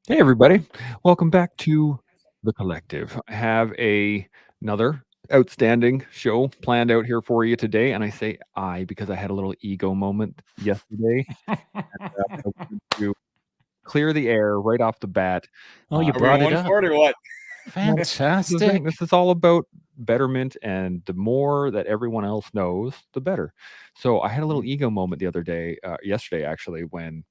Hey, everybody. Welcome back to The Collective. I have another outstanding show planned out here for you today. And I say I because I had a little ego moment yesterday. I wanted to clear the air right off the bat. Oh, you Are we brought in it one up. for it or what? Well, this is the thing. Fantastic. This is all about betterment, and the more that everyone else knows, the better. So I had a little ego moment the other day, yesterday actually, when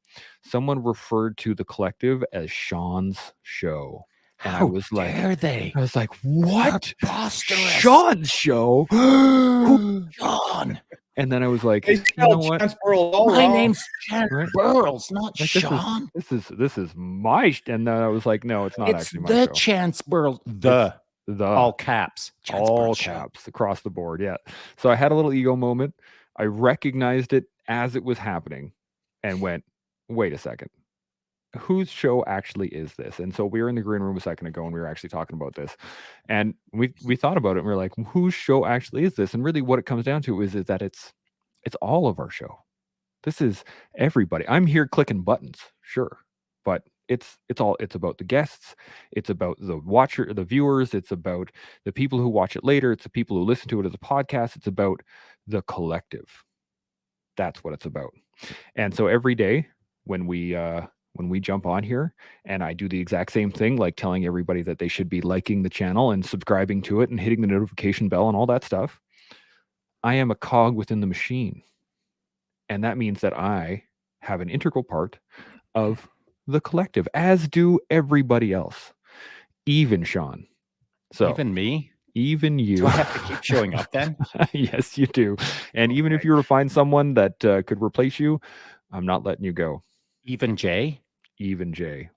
someone referred to The Collective as Sean's show. And How dare they? I was like, what? Preposterous. Sean's show? Who's Sean? And then I was like, They you know spelled what? Chance Burl all My wrong. name's Chance Right? Burls, not Like Sean. this is my and then I was like, no, it's not It's actually my the show. Chance Burls. It's the All caps. Chance all Burls show. caps across the board. Yeah. So I had a little ego moment. I recognized it as it was happening and went, wait a second. Whose show actually is this? And so we were in the green room a second ago and we were actually talking about this. And we thought about it and we are like, whose show actually is this? And really what it comes down to is that it's all of our show. This is everybody. I'm here clicking buttons, sure. But it's about the guests, it's about the viewers, it's about the people who watch it later, it's the people who listen to it as a podcast, it's about the collective. That's what it's about. And so every day when we jump on here and I do the exact same thing, like telling everybody that they should be liking the channel and subscribing to it and hitting the notification bell and all that stuff, I am a cog within the machine. And that means that I have an integral part of the collective, as do everybody else, even Sean. So Even me? even you. Do I have to keep showing up then? Yes, you do. And even if you were to find someone that could replace you, I'm not letting you go. Even Jay? Even Jay,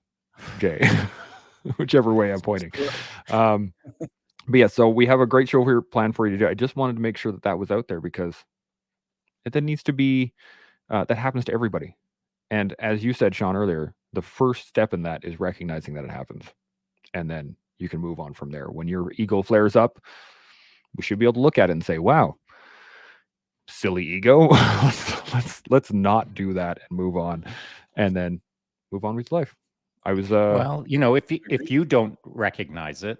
whichever way I'm pointing. But yeah, so we have a great show here planned for you today. I just wanted to make sure that was out there because that needs to be that happens to everybody. And as you said, Sean, earlier, the first step in that is recognizing that it happens, and then you can move on from there. When your ego flares up, we should be able to look at it and say, "Wow, silly ego, let's not do that and move on," and then move on with life. I was Well, if you don't recognize it,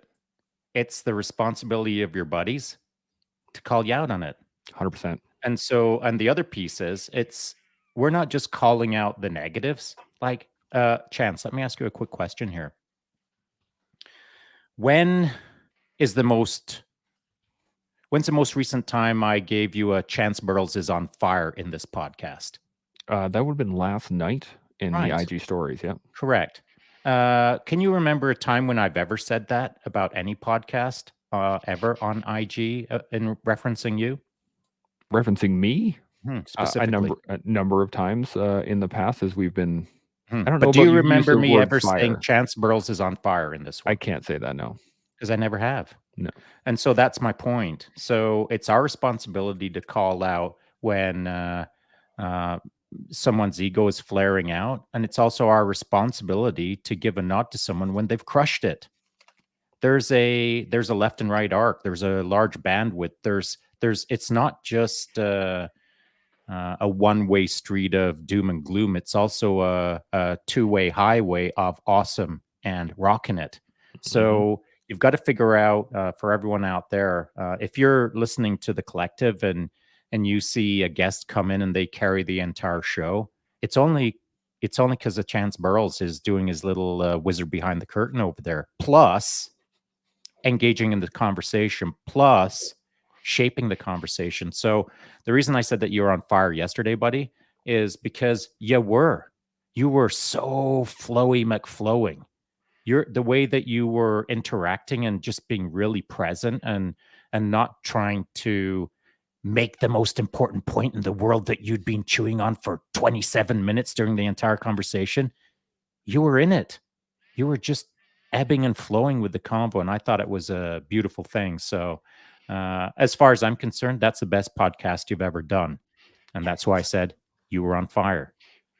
it's the responsibility of your buddies to call you out on it. 100%. And so, and the other piece is, we're not just calling out the negatives. Like, Chance, let me ask you a quick question here. When's the most recent time I gave you a Chance Burls is on fire in this podcast? That would have been last night in the IG stories. Yeah. Correct. Can you remember a time when I've ever said that about any podcast ever on IG in referencing you? Referencing me? Specifically. A number of times in the past as we've been. I don't know. But do about you remember me ever fire. saying Chance Burls is on fire in this one? I can't say that, no. Because I never have. No. And so that's my point. So it's our responsibility to call out when someone's ego is flaring out. And it's also our responsibility to give a nod to someone when they've crushed it. There's a left and right arc. There's a large bandwidth. It's not just a one-way street of doom and gloom. It's also a two-way highway of awesome and rocking it. So you've got to figure out for everyone out there, if you're listening to the collective and you see a guest come in and they carry the entire show, it's only because the Chance Burls is doing his little wizard behind the curtain over there, plus engaging in the conversation, plus shaping the conversation. So the reason I said that you were on fire yesterday, buddy, is because you were so flowy McFlowing. The way that you were interacting and just being really present and not trying to make the most important point in the world that you'd been chewing on for 27 minutes during the entire conversation. You were in it. You were just ebbing and flowing with the convo, and I thought it was a beautiful thing. So as far as I'm concerned, that's the best podcast you've ever done. And that's why I said you were on fire.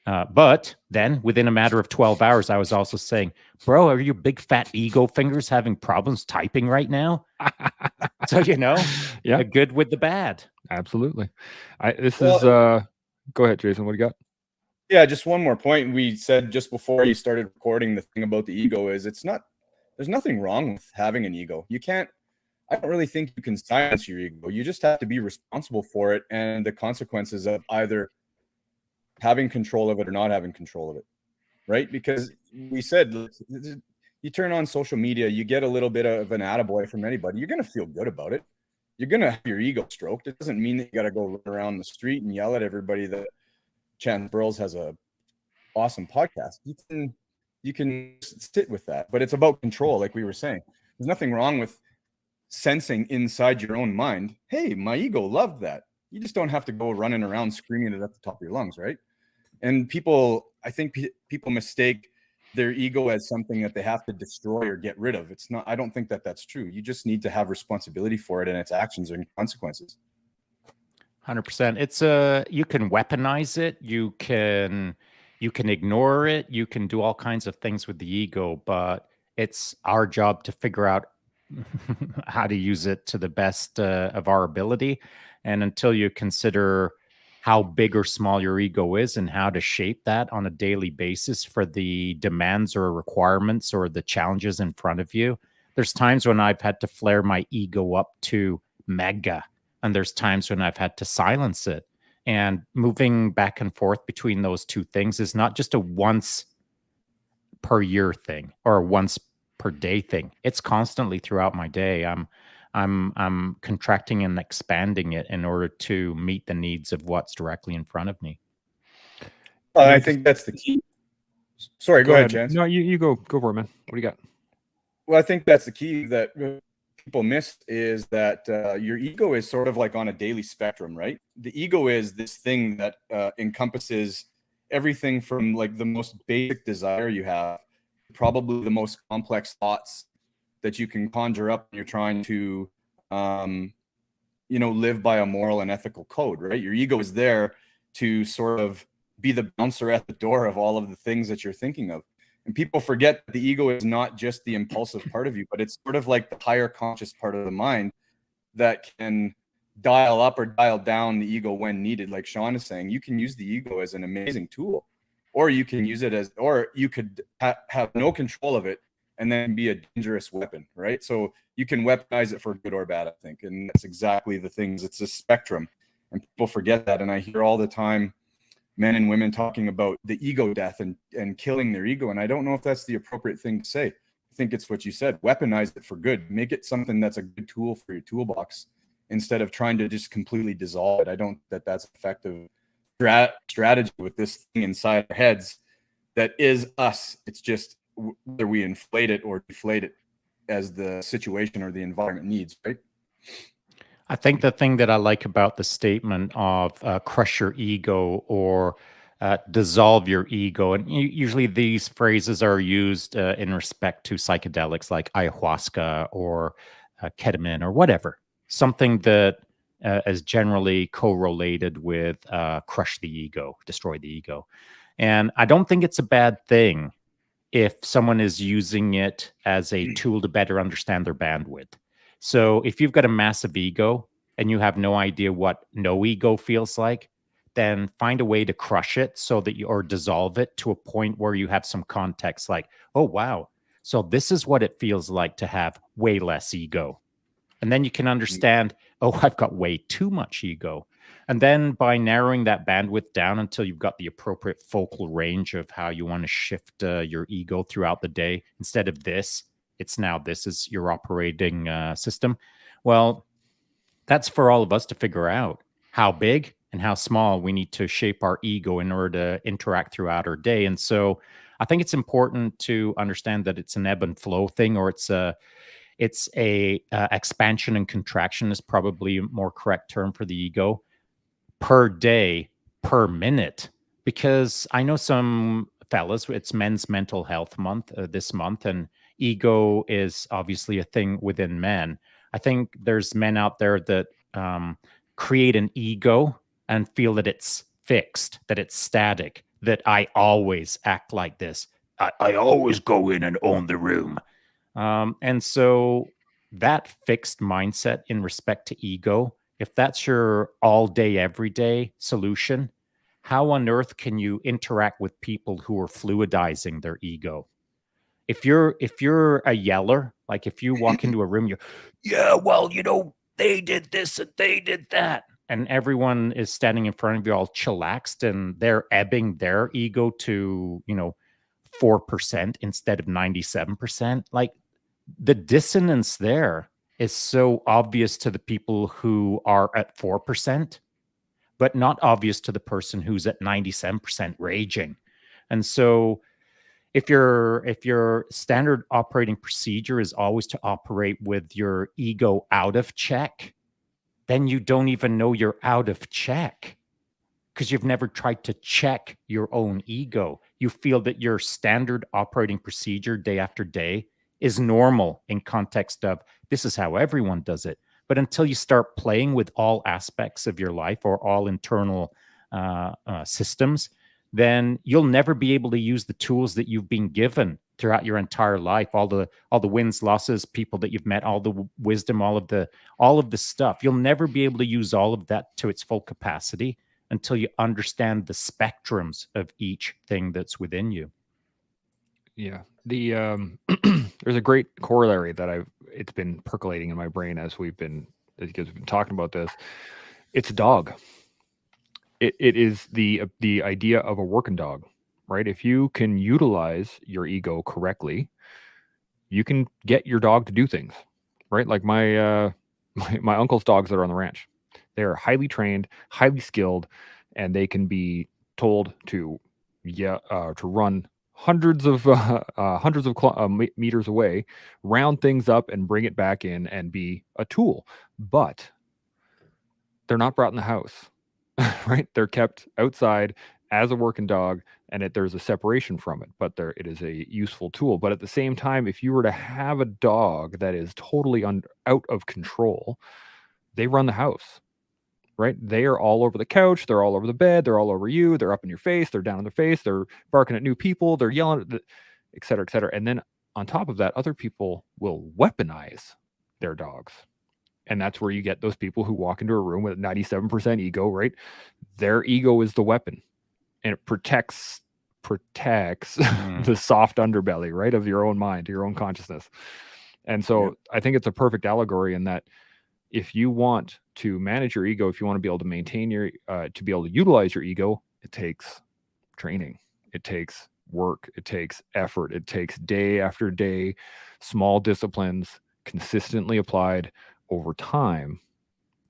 But then within a matter of 12 hours, I was also saying, bro, are your big fat ego fingers having problems typing right now? So, yeah, the good with the bad. Absolutely. Go ahead, Jason. What do you got? Yeah, just one more point. We said just before you started recording, the thing about the ego is there's nothing wrong with having an ego. I don't really think you can silence your ego. You just have to be responsible for it and the consequences of either having control of it or not having control of it. Right? Because we said, you turn on social media, you get a little bit of an attaboy from anybody, you're going to feel good about it. You're going to have your ego stroked. It doesn't mean that you got to go run around the street and yell at everybody that Chance Burles has a awesome podcast. You can sit with that, but it's about control, like we were saying. There's nothing wrong with sensing inside your own mind, hey, my ego loved that. You just don't have to go running around screaming it at the top of your lungs, right? And I think people mistake their ego as something that they have to destroy or get rid of. It's not. I don't think that that's true. You just need to have responsibility for it and its actions and consequences. 100%. It's you can weaponize it, you can ignore it, you can do all kinds of things with the ego, but it's our job to figure out how to use it to the best of our ability. And until you consider how big or small your ego is and how to shape that on a daily basis for the demands or requirements or the challenges in front of you, there's times when I've had to flare my ego up to mega, and there's times when I've had to silence it. And moving back and forth between those two things is not just a once per year thing or a once per day thing. It's constantly throughout my day. I'm contracting and expanding it in order to meet the needs of what's directly in front of me. I think that's the key. Sorry, go ahead, Chance. No, you go for it, man. What do you got? Well, I think that's the key that people miss is that your ego is sort of like on a daily spectrum, right? The ego is this thing that encompasses everything from like the most basic desire you have, probably the most complex thoughts that you can conjure up when you're trying to, live by a moral and ethical code, right? Your ego is there to sort of be the bouncer at the door of all of the things that you're thinking of. And people forget that the ego is not just the impulsive part of you, but it's sort of like the higher conscious part of the mind that can dial up or dial down the ego when needed. Like Shaun is saying, you can use the ego as an amazing tool, or you can use it or you could have no control of it and then be a dangerous weapon, right? So you can weaponize it for good or bad, I think. And that's exactly the things. It's a spectrum. And people forget that. And I hear all the time men and women talking about the ego death and killing their ego. And I don't know if that's the appropriate thing to say. I think it's what you said, weaponize it for good, make it something that's a good tool for your toolbox instead of trying to just completely dissolve it. I don't think that's effective strategy with this thing inside our heads that is us. It's just whether we inflate it or deflate it as the situation or the environment needs, right? I think the thing that I like about the statement of crush your ego or dissolve your ego, and usually these phrases are used in respect to psychedelics like ayahuasca or ketamine or whatever, something that is generally correlated with crush the ego, destroy the ego. And I don't think it's a bad thing if someone is using it as a tool to better understand their bandwidth. So if you've got a massive ego and you have no idea what no ego feels like, then find a way to crush it so that you or dissolve it to a point where you have some context like, oh, wow. So this is what it feels like to have way less ego. And then you can understand, oh, I've got way too much ego. And then by narrowing that bandwidth down until you've got the appropriate focal range of how you want to shift your ego throughout the day, instead of this, it's now this is your operating system. Well, that's for all of us to figure out how big and how small we need to shape our ego in order to interact throughout our day. And so I think it's important to understand that it's an ebb and flow thing, or it's a expansion and contraction is probably a more correct term for the ego per day, per minute. Because I know some fellas, it's Men's Mental Health Month this month, and ego is obviously a thing within men. I think there's men out there that create an ego and feel that it's fixed, that it's static, that I always act like this. I always go in and own the room. And so that fixed mindset in respect to ego, if that's your all day, everyday solution, how on earth can you interact with people who are fluidizing their ego? If you're a yeller, like if you walk into a room, yeah, well, they did this and they did that, and everyone is standing in front of you all chillaxed, and they're ebbing their ego to 4% instead of 97%. Like, the dissonance there is so obvious to the people who are at 4%, but not obvious to the person who's at 97% raging. And so if your standard operating procedure is always to operate with your ego out of check, then you don't even know you're out of check, because you've never tried to check your own ego. You feel that your standard operating procedure day after day is normal in context of this is how everyone does it. But until you start playing with all aspects of your life or all internal systems, then you'll never be able to use the tools that you've been given throughout your entire life, all the wins, losses, people that you've met, all the wisdom, all of the stuff. You'll never be able to use all of that to its full capacity until you understand the spectrums of each thing that's within you. Yeah. The there's a great corollary that it's been percolating in my brain as we've been talking about this. It's a dog. It is the idea of a working dog, right? If you can utilize your ego correctly, you can get your dog to do things, right? Like my uncle's dogs that are on the ranch. They're highly trained, highly skilled, and they can be told to run hundreds of meters away, round things up, and bring it back in and be a tool. But they're not brought in the house, right? They're kept outside as a working dog, and there's a separation from it. But it is a useful tool. But at the same time, if you were to have a dog that is totally out of control, they run the house. Right? They are all over the couch. They're all over the bed. They're all over you. They're up in your face. They're down in their face. They're barking at new people. They're yelling, et cetera, et cetera. And then on top of that, other people will weaponize their dogs. And that's where you get those people who walk into a room with 97% ego, right? Their ego is the weapon, and it protects the soft underbelly, right, of your own mind, your own consciousness. And so I think it's a perfect allegory in that if you want to manage your ego, if you want to be able to maintain to be able to utilize your ego, it takes training. It takes work. It takes effort. It takes day after day, small disciplines consistently applied over time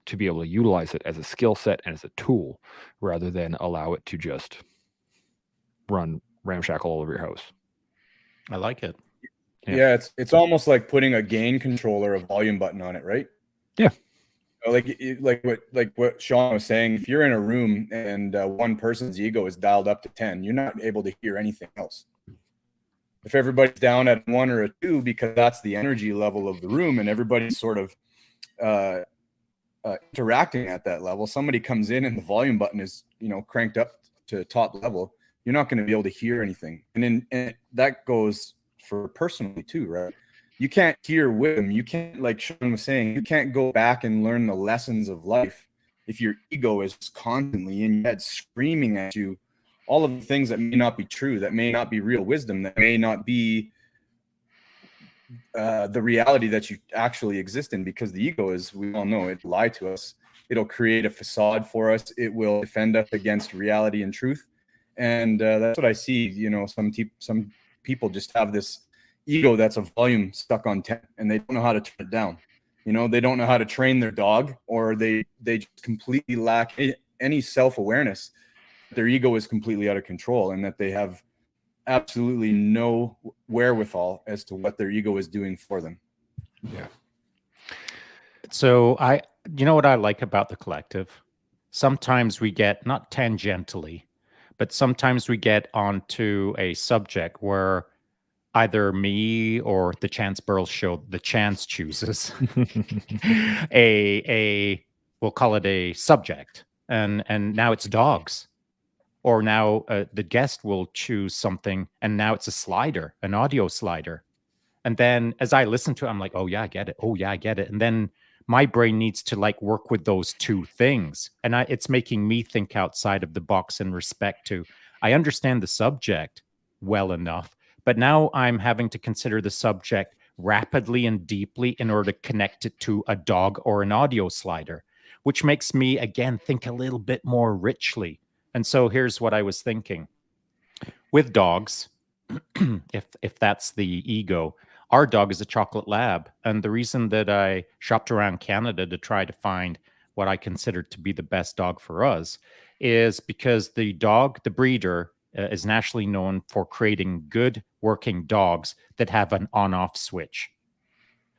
to be able to utilize it as a skill set and as a tool, rather than allow it to just run ramshackle all over your house. I like it. Yeah, it's almost like putting a gain controller, a volume button on it, right? Yeah. Like what Shaun was saying, if you're in a room and one person's ego is dialed up to 10, you're not able to hear anything else. If everybody's down at 1 or a 2, because that's the energy level of the room, and everybody's sort of interacting at that level, somebody comes in and the volume button is cranked up to top level, you're not going to be able to hear anything. And that goes for personally too, right? You can't hear wisdom. You can't, like Shaun was saying, you can't go back and learn the lessons of life if your ego is constantly in your head screaming at you all of the things that may not be true, that may not be real wisdom, that may not be the reality that you actually exist in. Because the ego, as we all know, it'll lie to us. It'll create a facade for us. It will defend us against reality and truth. And that's what I see. Some people just have this ego that's a volume stuck on 10, and they don't know how to turn it down. They don't know how to train their dog, or they just completely lack any self-awareness. Their ego is completely out of control, and that they have absolutely no wherewithal as to what their ego is doing for them. Yeah. So what I like about the collective, sometimes we get, not tangentially, but sometimes we get onto a subject where either me or the Chance Burl show, the Chance chooses we'll call it a subject, and now it's dogs, or now the guest will choose something, and now it's a slider, an audio slider, and then as I listen to it, I'm like, oh yeah, I get it. Oh yeah, I get it. And then my brain needs to like work with those two things. And it's making me think outside of the box in respect to, I understand the subject well enough, but now I'm having to consider the subject rapidly and deeply in order to connect it to a dog or an audio slider, which makes me, again, think a little bit more richly. And so here's what I was thinking. With dogs, if that's the ego, our dog is a chocolate lab. And the reason that I shopped around Canada to try to find what I considered to be the best dog for us is because the dog, the breeder, is nationally known for creating good working dogs that have an on-off switch.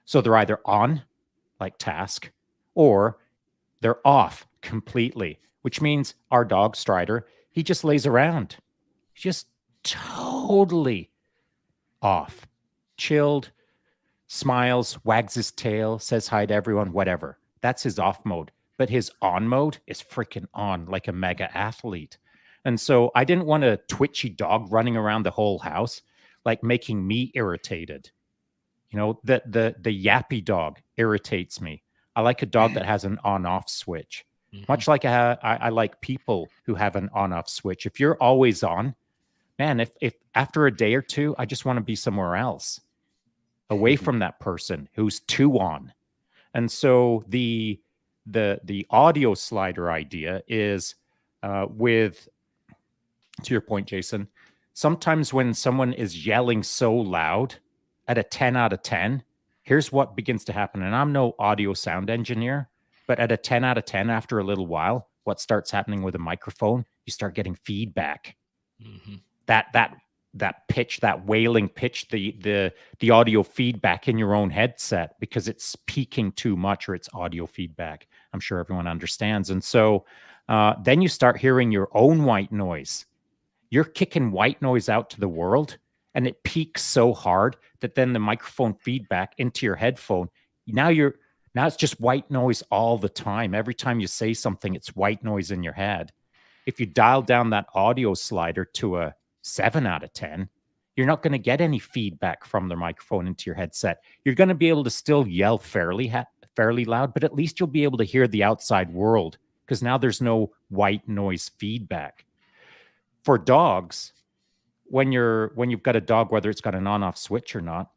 So they're either on, like Task, or they're off completely, which means our dog, Strider, he just lays around. Just totally off, chilled, smiles, wags his tail, says hi to everyone, whatever. That's his off mode. But his on mode is freaking on, like a mega athlete. And so I didn't want a twitchy dog running around the whole house, like making me irritated. You know, the yappy dog irritates me. I like a dog that has an on-off switch. Much like I like people who have an on-off switch. If you're always on, man, if after a day or two, I just want to be somewhere else, away from that person who's too on. And so the audio slider idea is with, to your point, Jason, sometimes when someone is yelling so loud at a 10 out of 10, here's what begins to happen. And I'm no audio sound engineer, but at a 10 out of 10, after a little while, what starts happening with a microphone, you start getting feedback. That pitch, that wailing pitch, the audio feedback in your own headset because it's peaking too much or it's audio feedback. I'm sure everyone understands. And so then you start hearing your own white noise. You're kicking white noise out to the world and it peaks so hard that then the microphone feedback into your headphone, now it's just white noise all the time. Every time you say something, it's white noise in your head. If you dial down that audio slider to a 7 out of 10, you're not going to get any feedback from the microphone into your headset. You're going to be able to still yell fairly loud, but at least you'll be able to hear the outside world because now there's no white noise feedback. For dogs, when you've got a dog, whether it's got an on-off switch or not,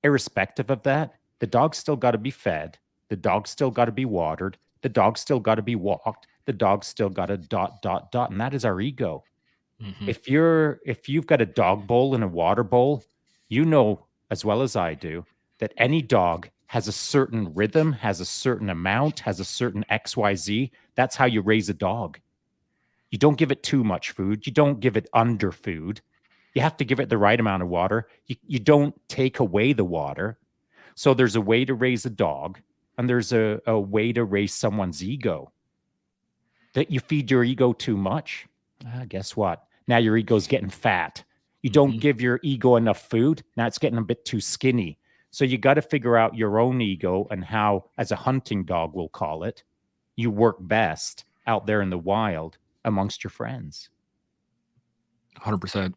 irrespective of that, the dog's still got to be fed. The dog's still got to be watered. The dog's still got to be walked. The dog's still got to ... And that is our ego. If you've got a dog bowl and a water bowl, you know as well as I do that any dog has a certain rhythm, has a certain amount, has a certain XYZ. That's how you raise a dog. You don't give it too much food. You don't give it under food. You have to give it the right amount of water. You don't take away the water. So there's a way to raise a dog, and there's a way to raise someone's ego. That you feed your ego too much, guess what? Now your ego's getting fat. You don't give your ego enough food. Now it's getting a bit too skinny. So you got to figure out your own ego and how, as a hunting dog, we'll call it, you work best out there in the wild amongst your friends. 100%.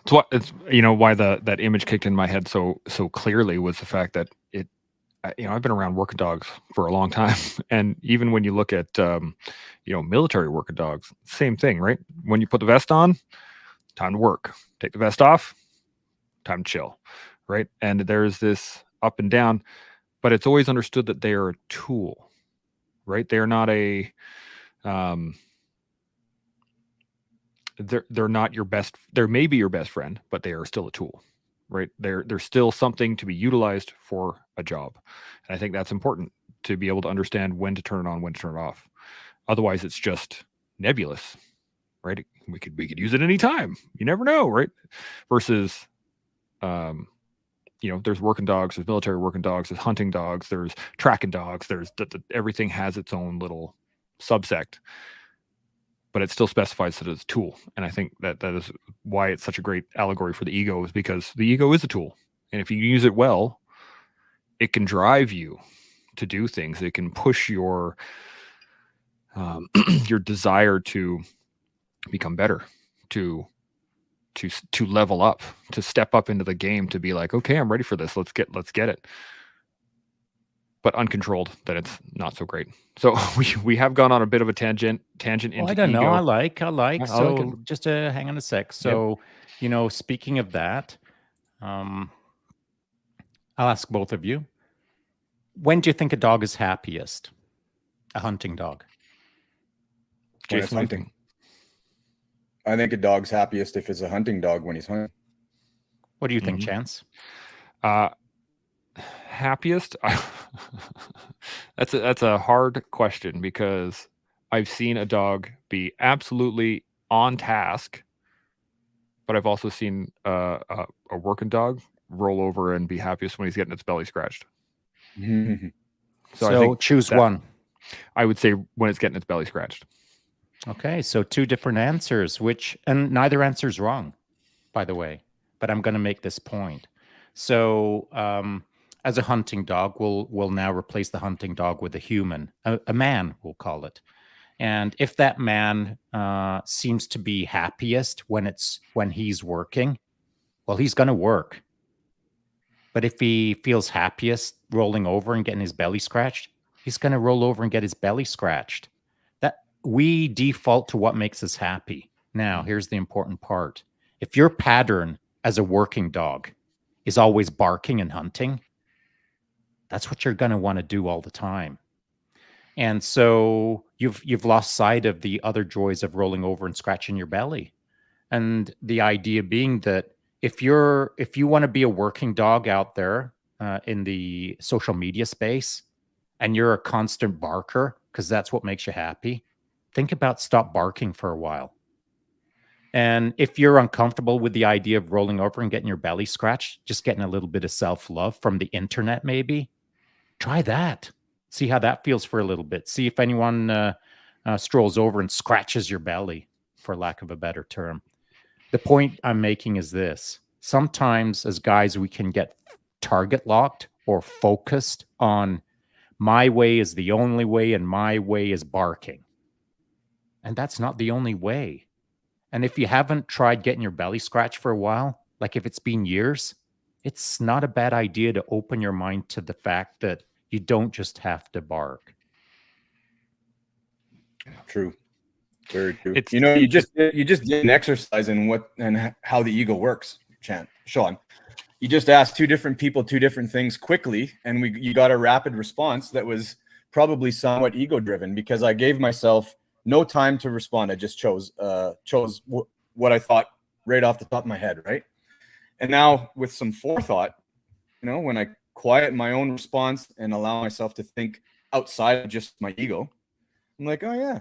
It's why that image kicked in my head so clearly was the fact that I've been around working dogs for a long time, and even when you look at military working dogs, same thing, right? When you put the vest on, time to work. Take the vest off, time to chill, right? And there's this up and down, but it's always understood that they are a tool, right? They're not they're not your best. They may be your best friend, but they are still a tool, right? They're still something to be utilized for a job. And I think that's important to be able to understand when to turn it on, when to turn it off. Otherwise, it's just nebulous, right? We could use it anytime. You never know, right? Versus, there's working dogs, there's military working dogs, there's hunting dogs, there's tracking dogs, there's everything has its own little subsect. But it still specifies that it's a tool. And I think that is why it's such a great allegory for the ego, is because the ego is a tool. And if you use it well, it can drive you to do things. It can push your your desire to become better, to level up, to step up into the game, to be like, okay, I'm ready for this. Let's get it. but uncontrolled, then it's not so great. So we have gone on a bit of a tangent Well, into I don't know. ego. I like. I like it. So just hang on a sec. So, speaking of that, I'll ask both of you. When do you think a dog is happiest? A hunting dog. When it's Jason, what do you hunting. I think a dog's happiest if it's a hunting dog when he's hunting. What do you think, Chance? Happiest? That's a hard question because I've seen a dog be absolutely on task, but I've also seen a working dog roll over and be happiest when he's getting its belly scratched. So I think choose one. I would say when it's getting its belly scratched. Okay, so two different answers, and neither answer is wrong, by the way, but I'm going to make this point. So as a hunting dog, we'll now replace the hunting dog with a human, a man, we'll call it. And if that man seems to be happiest when he's working, well, he's going to work. But if he feels happiest rolling over and getting his belly scratched, he's going to roll over and get his belly scratched. That we default to what makes us happy. Now, here's the important part. If your pattern as a working dog is always barking and hunting, that's what you're going to want to do all the time. And so you've lost sight of the other joys of rolling over and scratching your belly. And the idea being that if you want to be a working dog out there in the social media space and you're a constant barker because that's what makes you happy, think about stop barking for a while. And if you're uncomfortable with the idea of rolling over and getting your belly scratched, just getting a little bit of self-love from the internet, maybe try that. See how that feels for a little bit. See if anyone strolls over and scratches your belly, for lack of a better term. The point I'm making is this. Sometimes as guys, we can get target locked or focused on my way is the only way and my way is barking. And that's not the only way. And if you haven't tried getting your belly scratched for a while, like if it's been years, it's not a bad idea to open your mind to the fact that you don't just have to bark. True. Very true. You just did an exercise in how the ego works, Shaun. You just asked two different people two different things quickly, and you got a rapid response that was probably somewhat ego driven because I gave myself no time to respond. I just chose what I thought right off the top of my head, right? And now with some forethought, when I quiet my own response and allow myself to think outside of just my ego, I'm like, oh yeah,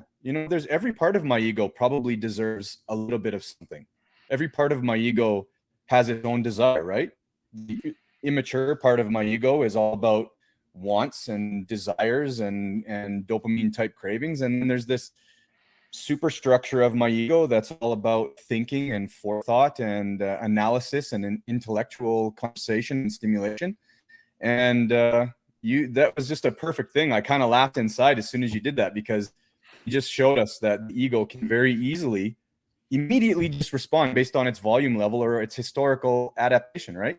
there's every part of my ego probably deserves a little bit of something. Every part of my ego has its own desire, right? The immature part of my ego is all about wants and desires and dopamine type cravings. And then there's this superstructure of my ego that's all about thinking and forethought and analysis and an intellectual conversation and stimulation. And that was just a perfect thing. I kind of laughed inside as soon as you did that because you just showed us that the ego can very easily immediately just respond based on its volume level or its historical adaptation, right?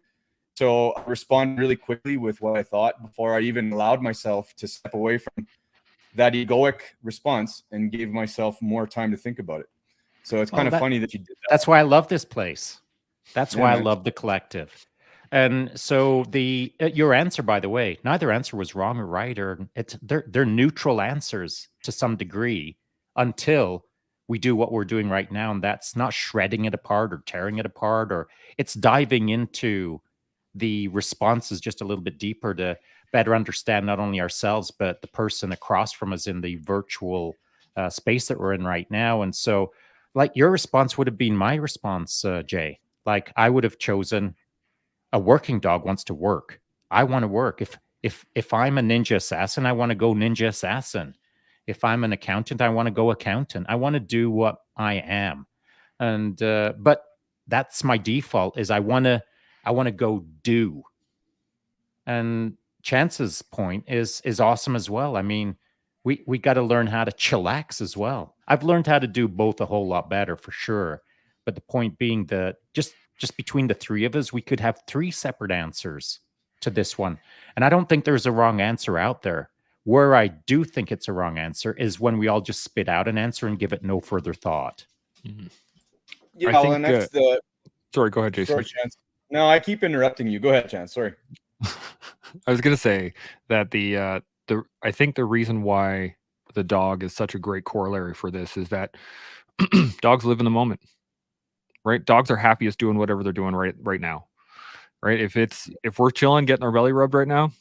So I responded really quickly with what I thought before I even allowed myself to step away from that egoic response and gave myself more time to think about it. So it's kind of funny that you did that. That's why I love this place. That's why I love the collective. And so your answer, by the way, neither answer was wrong or right, or they're neutral answers to some degree until we do what we're doing right now, and that's not shredding it apart or tearing it apart, or it's diving into the responses just a little bit deeper to better understand not only ourselves but the person across from us in the virtual space that we're in right now. And so, like, your response would have been my response, Jay. Like, I would have chosen a working dog wants to work. I want to work. If I'm a ninja assassin, I want to go ninja assassin. If I'm an accountant, I want to go accountant. I want to do what I am. And but that's my default is I want to go do. And Chance's point is awesome as well. I mean, we got to learn how to chillax as well. I've learned how to do both a whole lot better for sure. But the point being that just between the three of us, we could have three separate answers to this one. And I don't think there's a wrong answer out there. Where I do think it's a wrong answer is when we all just spit out an answer and give it no further thought. Mm-hmm. Yeah, I well, think, and that's the. Sorry, go ahead, Jason. Sorry, Chance. No, I keep interrupting you. Go ahead, Chance. Sorry. I was gonna say that I think the reason why the dog is such a great corollary for this is that dogs live in the moment, right? Dogs are happiest doing whatever they're doing right now, right? If we're chilling, getting our belly rubbed right now,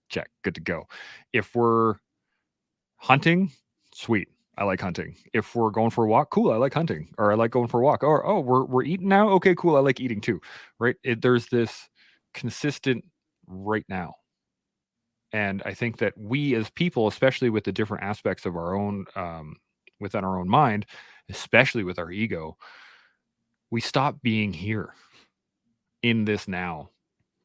check, good to go. If we're hunting, sweet, I like hunting. If we're going for a walk, cool, I like hunting, or I like going for a walk. Or we're eating now, okay, cool, I like eating too, right? There's this consistent right now. And I think that we as people, especially with the different aspects of our own, within our own mind, especially with our ego, we stop being here in this now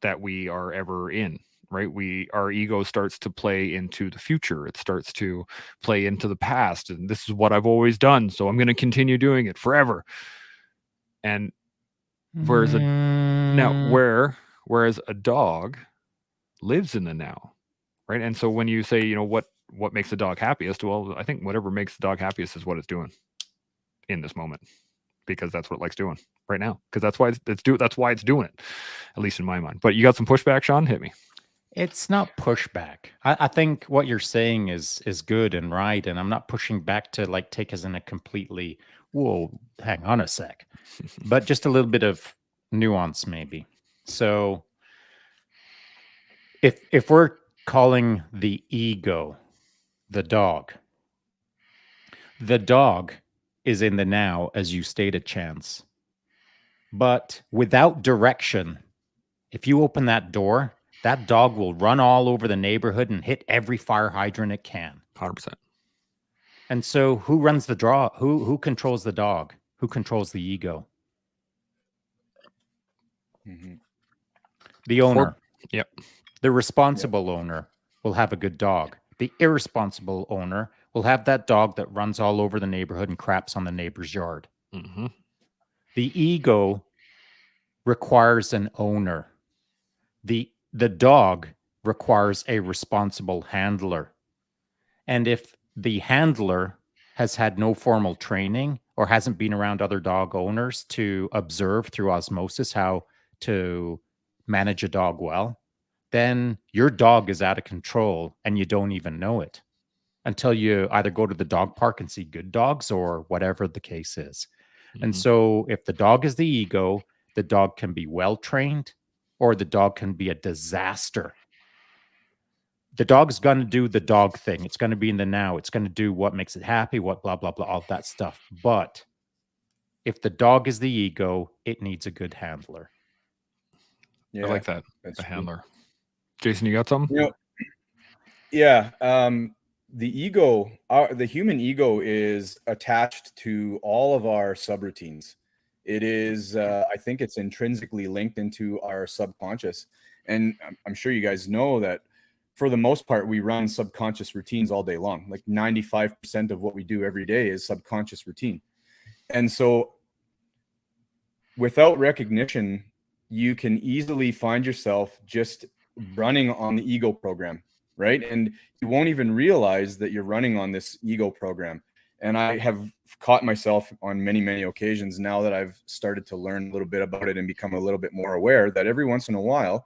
that we are ever in, right? Our ego starts to play into the future. It starts to play into the past. And this is what I've always done, so I'm going to continue doing it forever. And whereas a dog lives in the now. Right. And so when you say, what makes the dog happiest? Well, I think whatever makes the dog happiest is what it's doing in this moment, because that's what it likes doing right now. Because that's why that's why it's doing it, at least in my mind. But you got some pushback, Shaun? Hit me. It's not pushback. I think what you're saying is good and right, and I'm not pushing back to like take us in a completely, whoa, hang on a sec, but just a little bit of nuance maybe. So if we're calling the ego the dog is in the now, as you stated, Chance. But without direction, if you open that door, that dog will run all over the neighborhood and hit every fire hydrant it can. 100%. And so who runs the draw? Who controls the dog? Who controls the ego? Mm-hmm. The owner. Yep. The responsible owner will have a good dog. The irresponsible owner will have that dog that runs all over the neighborhood and craps on the neighbor's yard. Mm-hmm. The ego requires an owner. The dog requires a responsible handler. And if the handler has had no formal training or hasn't been around other dog owners to observe through osmosis how to manage a dog well, then your dog is out of control and you don't even know it until you either go to the dog park and see good dogs or whatever the case is. Mm-hmm. And so if the dog is the ego, the dog can be well trained or the dog can be a disaster. The dog's going to do the dog thing. It's going to be in the now. It's going to do what makes it happy, what blah, blah, blah, all that stuff. But if the dog is the ego, it needs a good handler. Yeah, I like that. A handler. Jason, you got something? Yeah. The ego, the human ego is attached to all of our subroutines. It is, I think it's intrinsically linked into our subconscious. And I'm sure you guys know that for the most part, we run subconscious routines all day long. Like 95% of what we do every day is subconscious routine. And so without recognition, you can easily find yourself just running on the ego program, right? And you won't even realize that you're running on this ego program. And I have caught myself on many, many occasions now that I've started to learn a little bit about it and become a little bit more aware that every once in a while,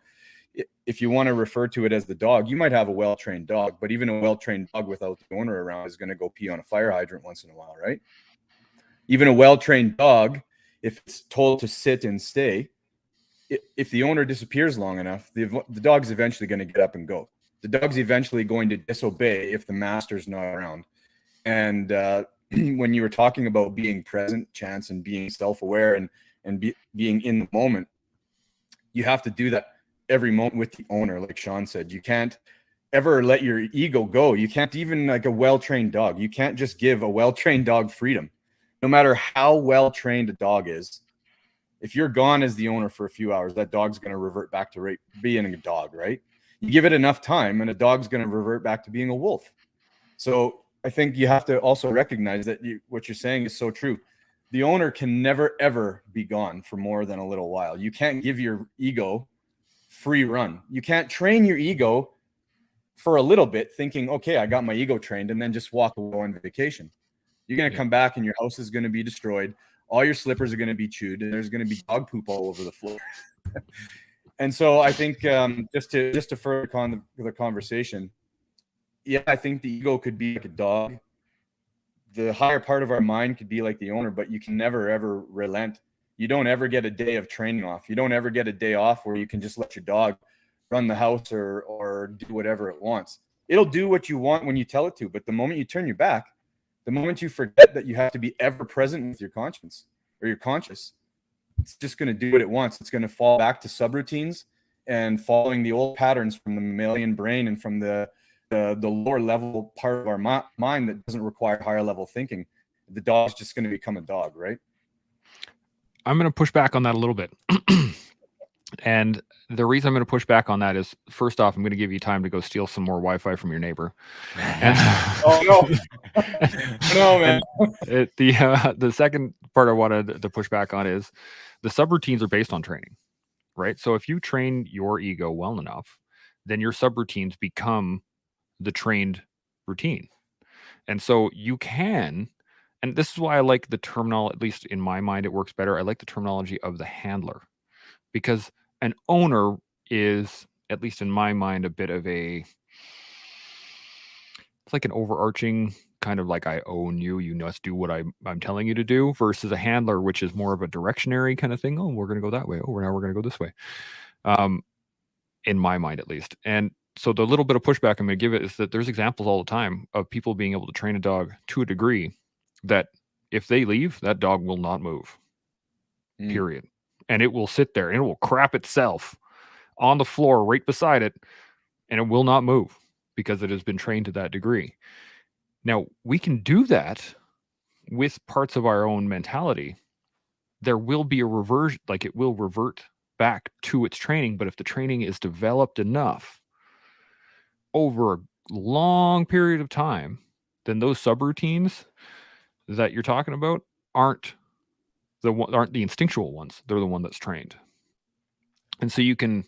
if you want to refer to it as the dog, you might have a well-trained dog, but even a well-trained dog without the owner around is going to go pee on a fire hydrant once in a while, right? Even a well-trained dog, if it's told to sit and stay, if the owner disappears long enough, the dog's eventually going to get up and go. The dog's eventually going to disobey if the master's not around. And when you were talking about being present, Chance, and being self-aware and being in the moment, you have to do that every moment with the owner. Like Shaun said, you can't ever let your ego go. You can't even, like a well-trained dog, you can't just give a well-trained dog freedom. No matter how well-trained a dog is, if you're gone as the owner for a few hours, that dog's going to revert back to being a dog, right? You give it enough time and a dog's going to revert back to being a wolf. So I think you have to also recognize that what you're saying is so true. The owner can never, ever be gone for more than a little while. You can't give your ego free run. You can't train your ego for a little bit thinking, okay, I got my ego trained, and then just walk away on vacation. You're going to come back and your house is going to be destroyed. All your slippers are going to be chewed, and there's going to be dog poop all over the floor. And so I think just to further the conversation, yeah, I think the ego could be like a dog. The higher part of our mind could be like the owner, but you can never, ever relent. You don't ever get a day of training off. You don't ever get a day off where you can just let your dog run the house or do whatever it wants. It'll do what you want when you tell it to, but the moment you turn your back, the moment you forget that you have to be ever present with your conscience or your conscious, it's just going to do what it wants. It's going to fall back to subroutines and following the old patterns from the mammalian brain and from the lower level part of our mind that doesn't require higher level thinking. The dog's just going to become a dog, right? I'm going to push back on that a little bit. And the reason I'm going to push back on that is, first off, I'm going to give you time to go steal some more Wi-Fi from your neighbor. And, oh no, no man. The second part I wanted to push back on is the subroutines are based on training, right? So if you train your ego well enough, then your subroutines become the trained routine. And so you can, and this is why I like the terminology, at least in my mind, it works better. I like the terminology of the handler, because an owner is, at least in my mind, a bit of it's like an overarching kind of like, I own you, you must do what I'm telling you to do, versus a handler, which is more of a directionary kind of thing. Oh, we're going to go that way. Oh, now we're going to go this way. In my mind, at least. And so the little bit of pushback I'm going to give it is that there's examples all the time of people being able to train a dog to a degree that if they leave, that dog will not move, period. And it will sit there and it will crap itself on the floor right beside it, and it will not move because it has been trained to that degree. Now, we can do that with parts of our own mentality. There will be a reversion, like it will revert back to its training, but if the training is developed enough over a long period of time, then those subroutines that you're talking about aren't the instinctual ones. They're the one that's trained. And so you can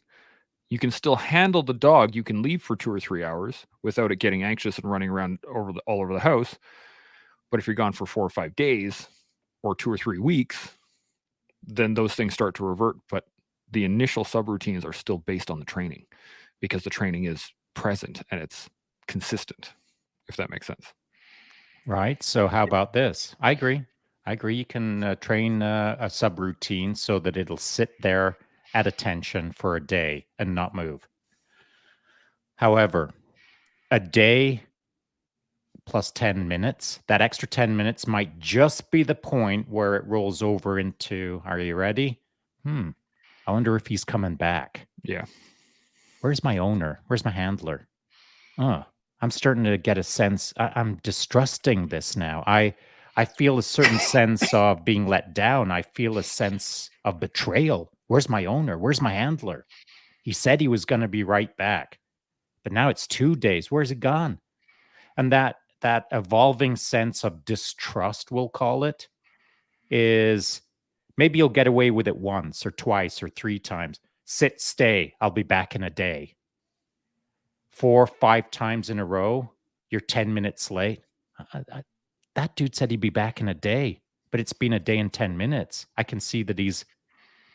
still handle the dog. You can leave for 2 or 3 hours without it getting anxious and running around all over the house. But if you're gone for 4 or 5 days or 2 or 3 weeks, then those things start to revert. But the initial subroutines are still based on the training, because the training is present and it's consistent, if that makes sense. Right. So how about this? I agree. You can train a subroutine so that it'll sit there at attention for a day and not move. However, a day plus 10 minutes, that extra 10 minutes might just be the point where it rolls over into, are you ready? I wonder if he's coming back. Yeah. Where's my owner? Where's my handler? I'm starting to get a sense. I'm distrusting this now. I feel a certain sense of being let down. I feel a sense of betrayal. Where's my owner? Where's my handler? He said he was going to be right back, but now it's 2 days. Where's it gone? And that evolving sense of distrust, we'll call it, is maybe you'll get away with it once or twice or 3 times. Sit, stay. I'll be back in a day. 4 or 5 times in a row, you're 10 minutes late. That dude said he'd be back in a day, but it's been a day and 10 minutes. I can see that he's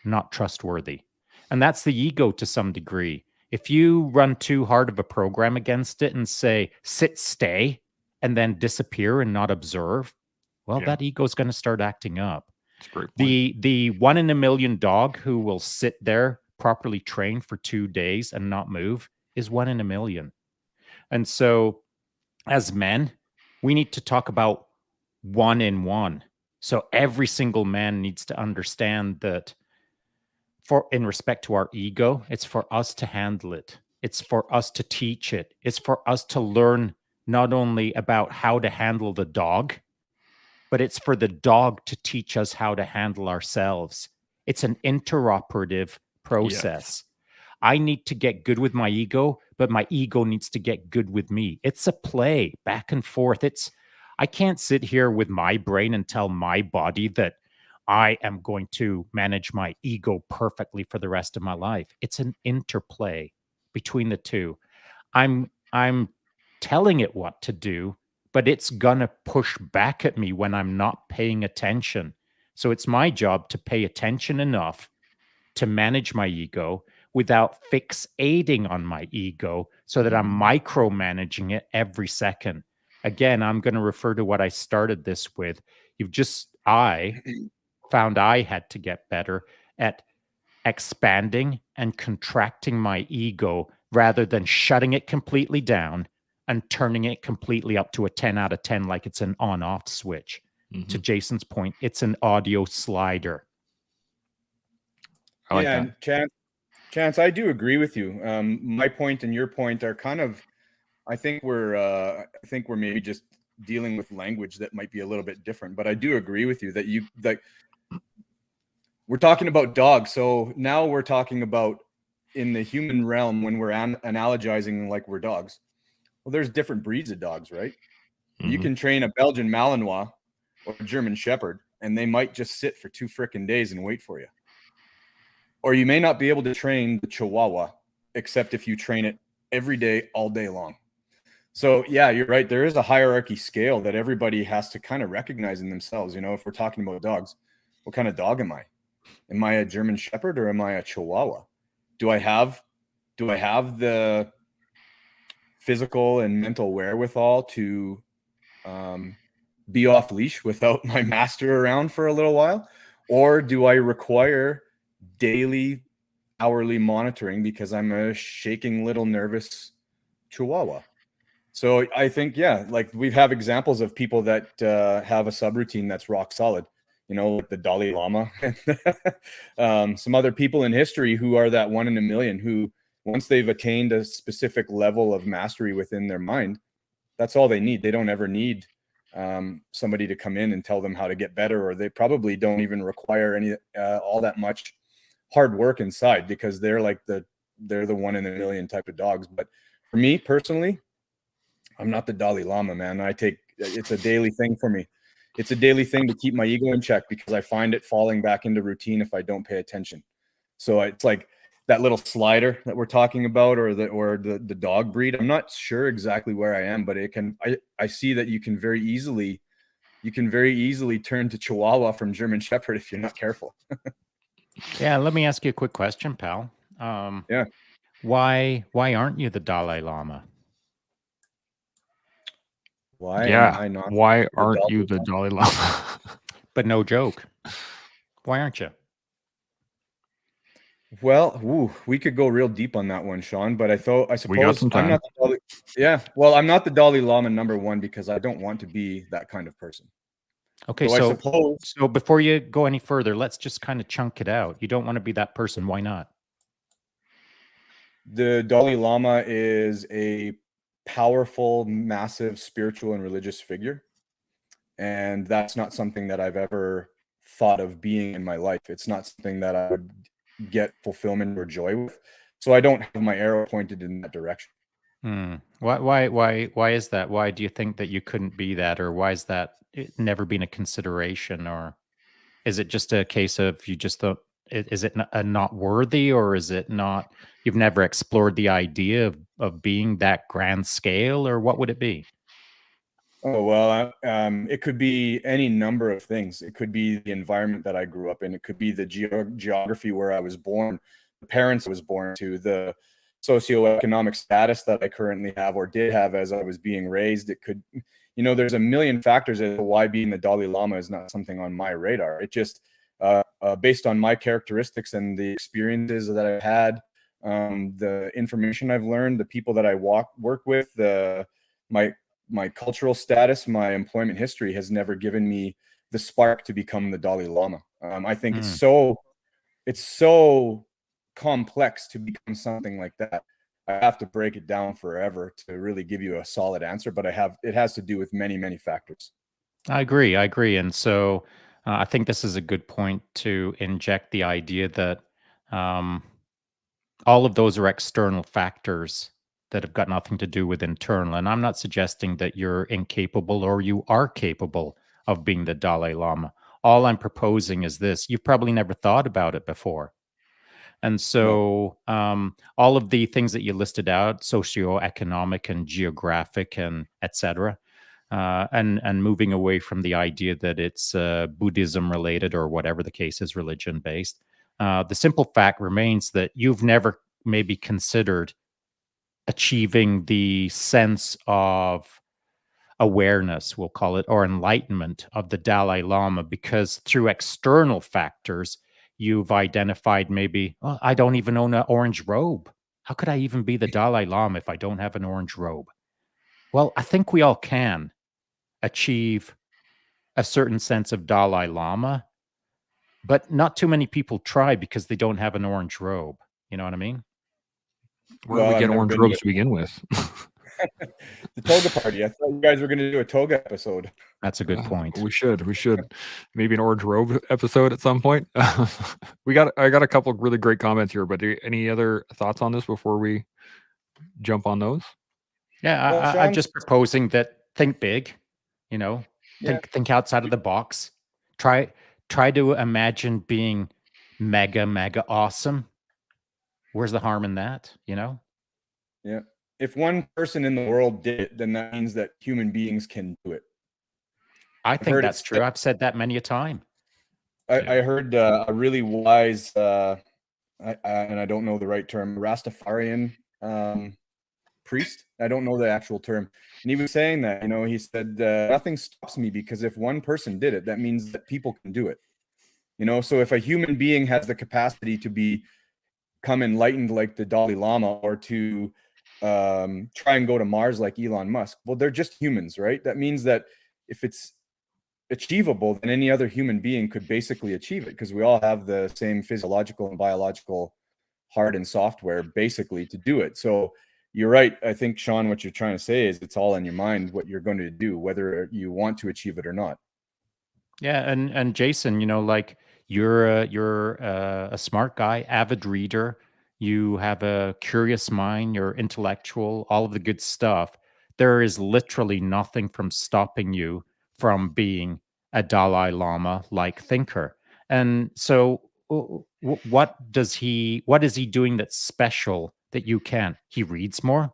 not trustworthy. And that's the ego to some degree. If you run too hard of a program against it and say, sit, stay, and then disappear and not observe, well, that ego is going to start acting up. That's a great point. The 1 in a million dog who will sit there properly trained for 2 days and not move is 1 in a million. And so as men, we need to talk about 1 in 1. So every single man needs to understand that in respect to our ego, it's for us to handle it. It's for us to teach it. It's for us to learn not only about how to handle the dog, but it's for the dog to teach us how to handle ourselves. It's an interoperative process. Yes. I need to get good with my ego, but my ego needs to get good with me. It's a play back and forth. I can't sit here with my brain and tell my body that I am going to manage my ego perfectly for the rest of my life. It's an interplay between the two. I'm telling it what to do, but it's gonna push back at me when I'm not paying attention. So it's my job to pay attention enough to manage my ego without fixating on my ego so that I'm micromanaging it every second. Again, I'm going to refer to what I started this with. I found I had to get better at expanding and contracting my ego rather than shutting it completely down and turning it completely up to a 10 out of 10 like it's an on off switch. To Jason's point, it's an audio slider. I like Yeah, that. and Chance, I do agree with you. My point and your point are kind of, I think we're maybe just dealing with language that might be a little bit different. But I do agree with you that we're talking about dogs. So now we're talking about in the human realm when we're analogizing like we're dogs. Well, there's different breeds of dogs, right? You can train a Belgian Malinois or a German Shepherd, and they might just sit for 2 frickin' days and wait for you. Or you may not be able to train the Chihuahua, except if you train it every day, all day long. So yeah, you're right. There is a hierarchy scale that everybody has to kind of recognize in themselves. You know, if we're talking about dogs, what kind of dog am I? Am I a German Shepherd or am I a Chihuahua? Do I have the physical and mental wherewithal to be off leash without my master around for a little while? Or do I require daily, hourly monitoring because I'm a shaking little nervous Chihuahua? So I think, yeah, like we have examples of people that have a subroutine that's rock solid, you know, like the Dalai Lama, some other people in history who are that 1 in a million, who once they've attained a specific level of mastery within their mind, that's all they need. They don't ever need somebody to come in and tell them how to get better, or they probably don't even require any all that much hard work inside because they're the 1 in a million type of dogs. But for me personally, I'm not the Dalai Lama, man. It's a daily thing for me. It's a daily thing to keep my ego in check because I find it falling back into routine if I don't pay attention. So it's like that little slider that we're talking about, or the dog breed. I'm not sure exactly where I am, but I see that you can very easily turn to Chihuahua from German Shepherd if you're not careful. Yeah, let me ask you a quick question, pal. Yeah. Why aren't you the Dalai Lama? Why am I not? Why aren't you the Dalai Lama? But no joke. Why aren't you? Well, we could go real deep on that one, Shaun, but I suppose some I'm time. not the Dalai, I'm not the Dalai Lama #1 because I don't want to be that kind of person. Okay, So I suppose so before you go any further, let's just kind of chunk it out. You don't want to be that person. Why not? the Dalai Lama is a powerful, massive spiritual and religious figure. And that's not something that I've ever thought of being in my life. It's not something that I would get fulfillment or joy with. So I don't have my arrow pointed in that direction. Why is that? Why do you think that you couldn't be that, or why is that never been a consideration, or is it just a case of you just thought, is it not worthy, or is it not, you've never explored the idea of being that grand scale, or what would it be? Oh, well, it could be any number of things. It could be the environment that I grew up in. It could be the geography where I was born, the parents I was born to, the socioeconomic status that I currently have or did have as I was being raised. It could, there's a million factors as to why being the Dalai Lama is not something on my radar. It just, based on my characteristics and the experiences that I've had, the information I've learned, the people that I work with, my cultural status, my employment history has never given me the spark to become the Dalai Lama. I think it's so complex to become something like that. I have to break it down forever to really give you a solid answer, but it has to do with many, many factors. I agree. And so I think this is a good point to inject the idea that all of those are external factors that have got nothing to do with internal. And I'm not suggesting that you're incapable or you are capable of being the Dalai Lama. All I'm proposing is this. You've probably never thought about it before. And so all of the things that you listed out, socioeconomic and geographic and et cetera, and moving away from the idea that it's Buddhism related or whatever the case is, religion based. The simple fact remains that you've never maybe considered achieving the sense of awareness, we'll call it, or enlightenment of the Dalai Lama, because through external factors, you've identified maybe, oh, I don't even own an orange robe. How could I even be the Dalai Lama if I don't have an orange robe? Well, I think we all can achieve a certain sense of Dalai Lama, but not too many people try because they don't have an orange robe. You know what I mean? Where do we I've get never orange been robes to to begin with? the toga party. I thought you guys were going to do a toga episode. That's a good point. We should maybe an orange robe episode at some point. I got a couple of really great comments here, but any other thoughts on this before we jump on those? Yeah, Well, I'm Shaun, just proposing that think big, you know, Yeah. think outside of the box. Try to imagine being mega awesome. Where's the harm in that, you know? Yeah. If one person in the world did it, then that means that human beings can do it. I think heard it that's true. I've said that many a time. I heard a really wise, and I don't know the right term, Rastafarian priest. I don't know the actual term. And he was saying that, he said, nothing stops me, because if one person did it, that means that people can do it. So if a human being has the capacity to become enlightened like the Dalai Lama, or to try and go to Mars like Elon Musk, well, they're just humans, right? That means that if it's achievable, then any other human being could basically achieve it, because we all have the same physiological and biological hard and software basically to do it. So you're right. I think, Shaun, what you're trying to say is it's all in your mind what you're going to do, whether you want to achieve it or not. Yeah, and Jason, like you're a smart guy, avid reader. You have a curious mind. You're intellectual. All of the good stuff. There is literally nothing from stopping you from being a Dalai Lama like thinker. And so, what is he doing that's special that you can? He reads more,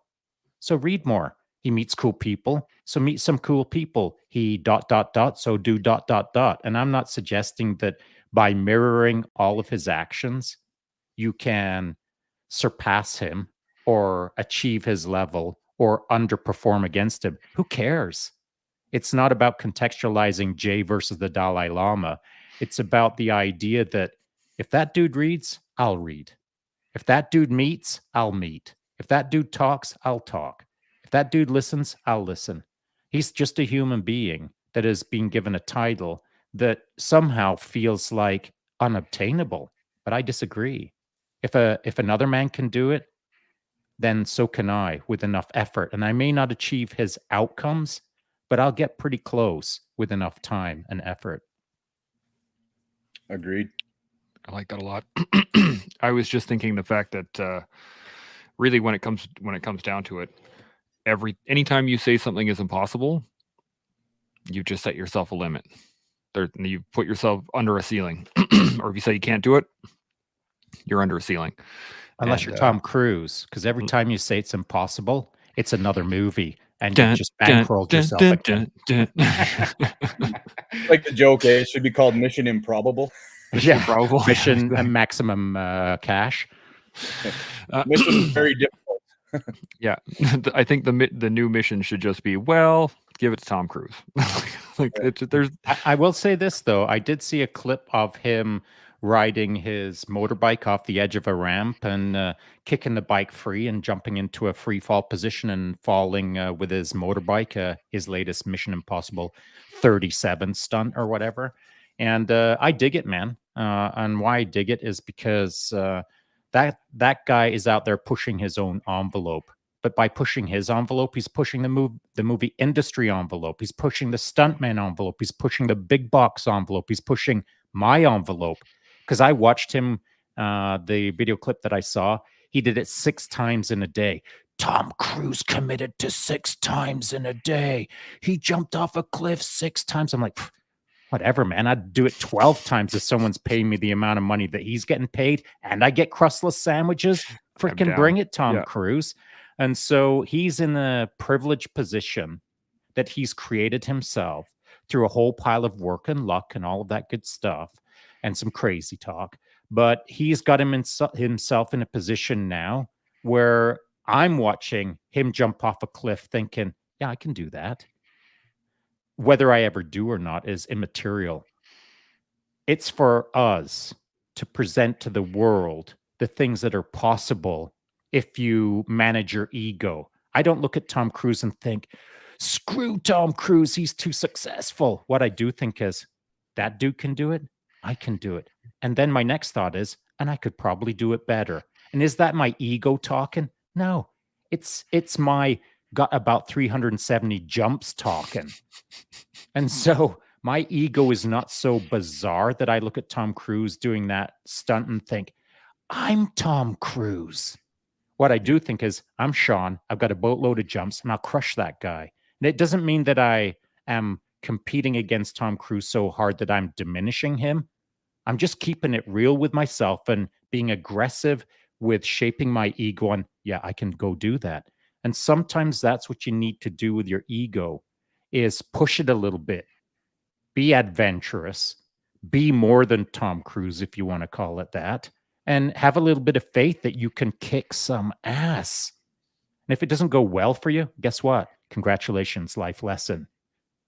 so read more. He meets cool people, so meet some cool people. He ... so do ... And I'm not suggesting that by mirroring all of his actions, you can surpass him or achieve his level or underperform against him. Who cares? It's not about contextualizing Jay versus the Dalai Lama. It's about the idea that if that dude reads, I'll read. If that dude meets, I'll meet. If that dude talks, I'll talk. If that dude listens, I'll listen. He's just a human being that is being given a title that somehow feels like unobtainable. But I disagree. If another man can do it, then so can I with enough effort. And I may not achieve his outcomes, but I'll get pretty close with enough time and effort. Agreed. I like that a lot. I was just thinking the fact that really when it comes down to it, anytime you say something is impossible, you just set yourself a limit. You put yourself under a ceiling. Or if you say you can't do it, you're under a ceiling. Unless you're Tom Cruise, because every time you say it's impossible, it's another movie, and you just bankrolled yourself again. Like the joke, it should be called Mission Improbable. Mission Improbable. Mission Maximum Cash. Mission is very difficult. Yeah, I think the new mission should just be, well, give it to Tom Cruise. I will say this though, I did see a clip of him riding his motorbike off the edge of a ramp and kicking the bike free and jumping into a free fall position and falling with his motorbike, his latest Mission Impossible 37 stunt or whatever. And I dig it, man. And why I dig it is because that guy is out there pushing his own envelope. But by pushing his envelope, he's pushing the movie industry envelope. He's pushing the stuntman envelope. He's pushing the big box envelope. He's pushing my envelope. Because I watched him, the video clip that I saw, he did it 6 times in a day. Tom Cruise committed to 6 times in a day. He jumped off a cliff 6 times. I'm like, Whatever, man. I'd do it 12 times if someone's paying me the amount of money that he's getting paid and I get crustless sandwiches. I'm Freaking down. bring it, Tom Yeah. Cruise. And so he's in a privileged position that he's created himself through a whole pile of work and luck and all of that good stuff and some crazy talk. But he's got himself in a position now where I'm watching him jump off a cliff thinking, yeah, I can do that. Whether I ever do or not is immaterial. It's for us to present to the world the things that are possible if you manage your ego. I don't look at Tom Cruise and think, screw Tom Cruise, he's too successful. What I do think is, that dude can do it, I can do it. And then my next thought is, and I could probably do it better. And is that my ego talking? No, it's my got about 370 jumps talking. And so my ego is not so bizarre that I look at Tom Cruise doing that stunt and think, I'm Tom Cruise. What I do think is, I'm Shaun. I've got a boatload of jumps and I'll crush that guy. And it doesn't mean that I am competing against Tom Cruise so hard that I'm diminishing him. I'm just keeping it real with myself and being aggressive with shaping my ego on, yeah, I can go do that. And sometimes that's what you need to do with your ego, is push it a little bit. Be adventurous. Be more than Tom Cruise, if you want to call it that. And have a little bit of faith that you can kick some ass. And if it doesn't go well for you, guess what? Congratulations, life lesson.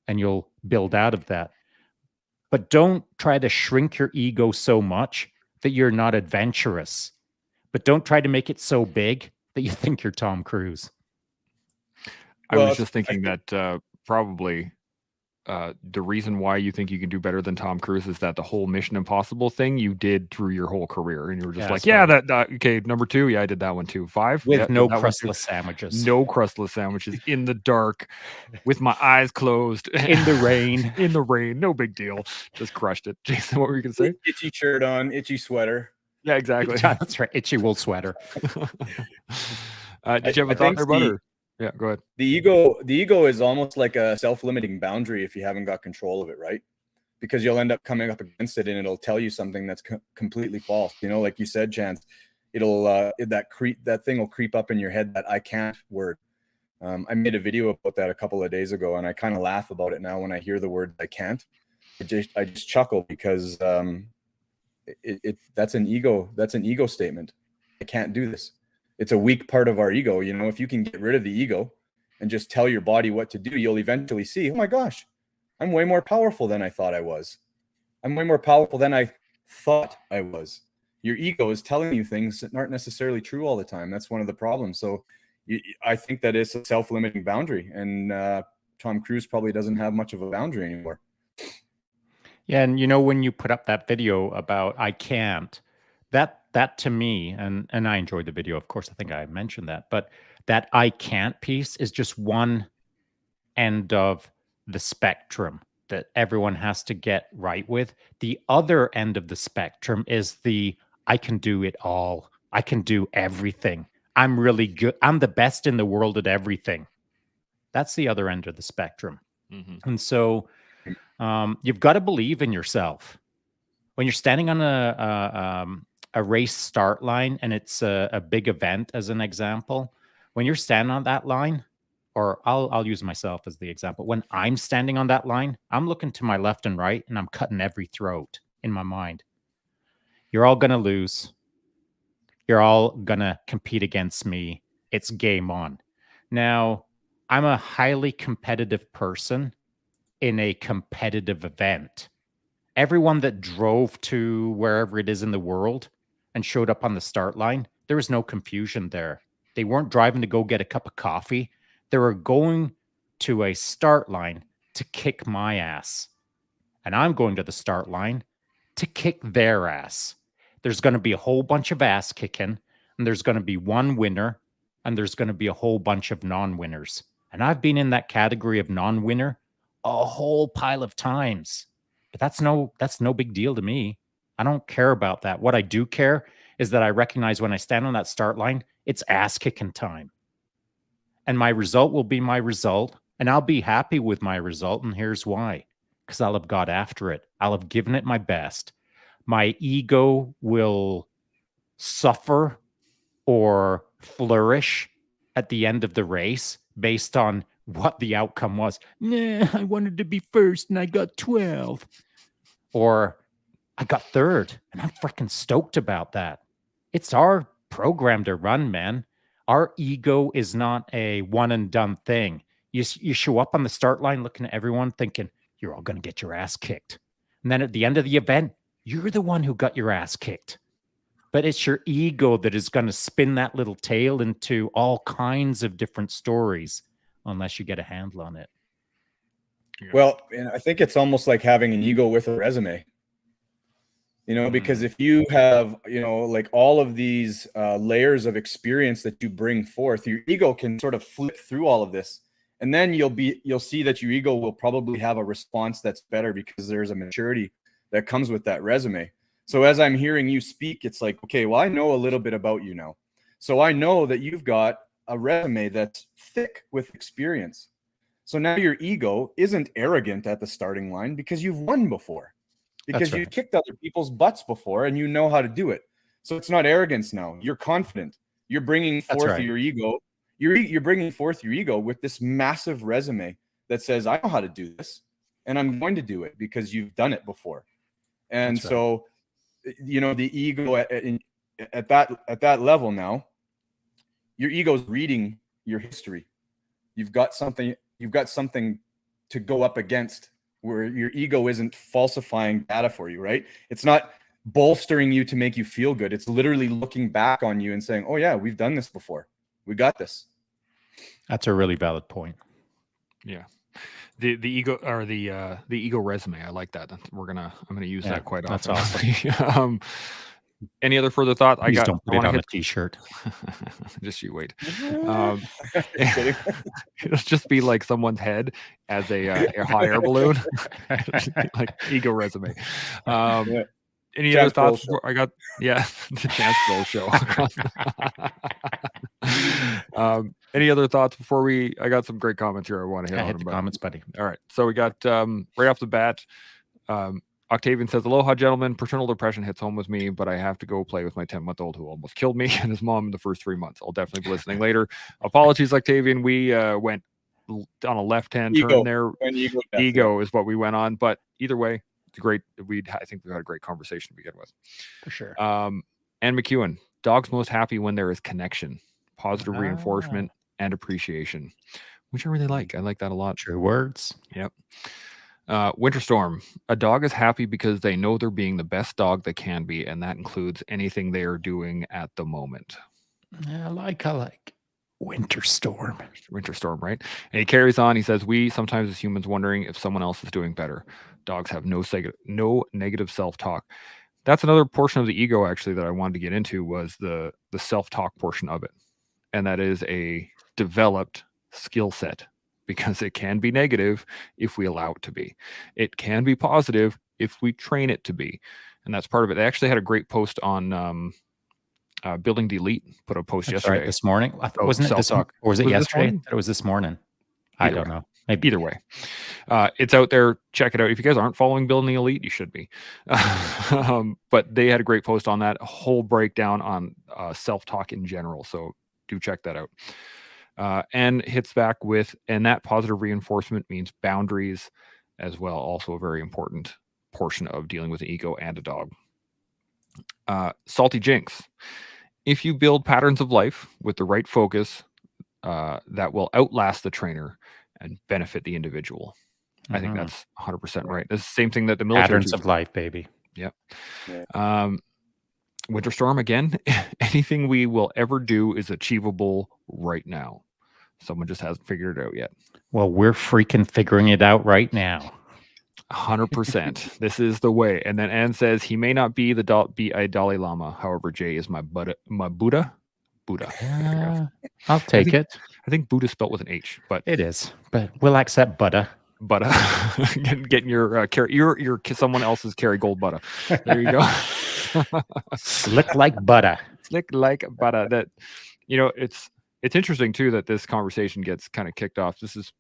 And you'll build out of that. But don't try to shrink your ego so much that you're not adventurous. But don't try to make it so big that you think you're Tom Cruise. I was just thinking that probably the reason why you think you can do better than Tom Cruise is that the whole Mission Impossible thing you did through your whole career, and you were just like, yeah, that okay, number 2, yeah, I did that one too. 5 with no crustless sandwiches, no crustless sandwiches in the dark, with my eyes closed, in the rain, no big deal, just crushed it. Jason, what were you gonna say? Itchy shirt on, itchy sweater. Yeah, exactly. That's right, itchy wool sweater. Did you have a thought there, Butter? Yeah, go ahead. The ego is almost like a self-limiting boundary if you haven't got control of it, right? Because you'll end up coming up against it and it'll tell you something that's completely false. You know, like you said, Chance, it'll that thing will creep up in your head, that I can't word. I made a video about that a couple of days ago, and I kind of laugh about it now when I hear the word I can't. I just chuckle because that's an ego statement. I can't do this. It's a weak part of our ego. You know, if you can get rid of the ego and just tell your body what to do, you'll eventually see, oh my gosh, I'm way more powerful than I thought I was. I'm way more powerful than I thought I was. Your ego is telling you things that aren't necessarily true all the time. That's one of the problems. So I think that is a self-limiting boundary. And Tom Cruise probably doesn't have much of a boundary anymore. Yeah. And you know, when you put up that video about I can't, that to me, and I enjoyed the video, of course, I think I mentioned that, but that I can't piece is just one end of the spectrum that everyone has to get right with. The other end of the spectrum is the I can do it all. I can do everything. I'm really good. I'm the best in the world at everything. That's the other end of the spectrum. Mm-hmm. And so you've got to believe in yourself. When you're standing on a race start line and it's a big event, as an example, when you're standing on that line, or I'll use myself as the example. When I'm standing on that line, I'm looking to my left and right and I'm cutting every throat in my mind. You're all going to lose. You're all going to compete against me. It's game on. Now, I'm a highly competitive person in a competitive event. Everyone that drove to wherever it is in the world and showed up on the start line, there was no confusion there. They weren't driving to go get a cup of coffee. They were going to a start line to kick my ass. And I'm going to the start line to kick their ass. There's going to be a whole bunch of ass kicking, and there's going to be one winner, and there's going to be a whole bunch of non-winners. And I've been in that category of non-winner a whole pile of times. But that's no big deal to me. I don't care about that. What I do care is that I recognize when I stand on that start line, it's ass kicking time. And my result will be my result, and I'll be happy with my result. And here's why. because I'll have got after it. I'll have given it my best. My ego will suffer or flourish at the end of the race based on what the outcome was. Nah, I wanted to be first and I got 12. Or I got third and I'm freaking stoked about that. It's our program to run, man. Our ego is not a one and done thing. You show up on the start line looking at everyone thinking you're all going to get your ass kicked. And then at the end of the event, you're the one who got your ass kicked. But it's your ego that is going to spin that little tale into all kinds of different stories unless you get a handle on it. Yeah. Well, and I think it's almost like having an ego with a resume. You know, because if you have, you know, like all of these layers of experience that you bring forth, your ego can sort of flip through all of this. And then you'll see that your ego will probably have a response that's better because there's a maturity that comes with that resume. So as I'm hearing you speak, it's like, okay, well, I know a little bit about you now. So I know that you've got a resume that's thick with experience. So now your ego isn't arrogant at the starting line because you've won before. Because you kicked other people's butts before and you know how to do it. So it's not arrogance now. You're confident. You're bringing forth your ego. You're bringing forth your ego with this massive resume that says, I know how to do this and I'm going to do it because you've done it before. And so, you know, the ego at that level now, your ego's reading your history. You've got something to go up against where your ego isn't falsifying data for you, right? It's not bolstering you to make you feel good. It's literally looking back on you and saying, oh yeah, we've done this before. We got this. That's a really valid point. Yeah. The ego or the ego resume. I like that. I'm gonna use that quite often. That's awesome. Any other further thought? Please don't put it on a t-shirt. Just you wait. It'll just be like someone's head as a hot air balloon, like ego resume. Any other thoughts? I got the Chance Roll Show. Any other thoughts before I got some great comments here. I want to hit on the comments, buddy. All right, so we got right off the bat. Octavian says, aloha, gentlemen. Paternal depression hits home with me, but I have to go play with my 10-month-old who almost killed me and his mom in the first 3 months. I'll definitely be listening later. Apologies, Octavian. We went on a left-hand turn there. Ego is what we went on, but either way, it's great. I think we had a great conversation to begin with. For sure. And McEwen, dogs most happy when there is connection, positive reinforcement, and appreciation, which I really like. I like that a lot. True words. Yep. Winterstorm, a dog is happy because they know they're being the best dog they can be, and that includes anything they are doing at the moment. I like Winterstorm, right? And he carries on. He says, we sometimes as humans wondering if someone else is doing better. Dogs have no negative self-talk. That's another portion of the ego, actually, that I wanted to get into was the self-talk portion of it. And that is a developed skill set. Because it can be negative if we allow it to be. It can be positive if we train it to be. And that's part of it. They actually had a great post on Building Delete, put a post yesterday. Right, this morning. Wasn't it this morning? Or was it yesterday? It was this morning. I don't know. Maybe. Either way. It's out there. Check it out. If you guys aren't following Building Elite, you should be. But they had a great post on that, a whole breakdown on self-talk in general. So do check that out. And hits back with, and that positive reinforcement means boundaries as well. Also a very important portion of dealing with an ego and a dog. Salty Jinx. If you build patterns of life with the right focus, that will outlast the trainer and benefit the individual. I think that's 100% right. It's the same thing that the military patterns of life, baby. Yep. Winterstorm, again, anything we will ever do is achievable right now. Someone just hasn't figured it out yet. Well, we're freaking figuring it out right now. 100%. This is the way. And then Anne says, he may not be a Dalai Lama. However, Jay is my Buddha. I'll take it. I think Buddha spelled with an H, but it is. But we'll accept Buddha. Buddha. Getting your someone else's Kerry Gold Buddha. There you go. Slick like butter. Slick like butter. That, it's interesting too that this conversation gets kind of kicked off. This is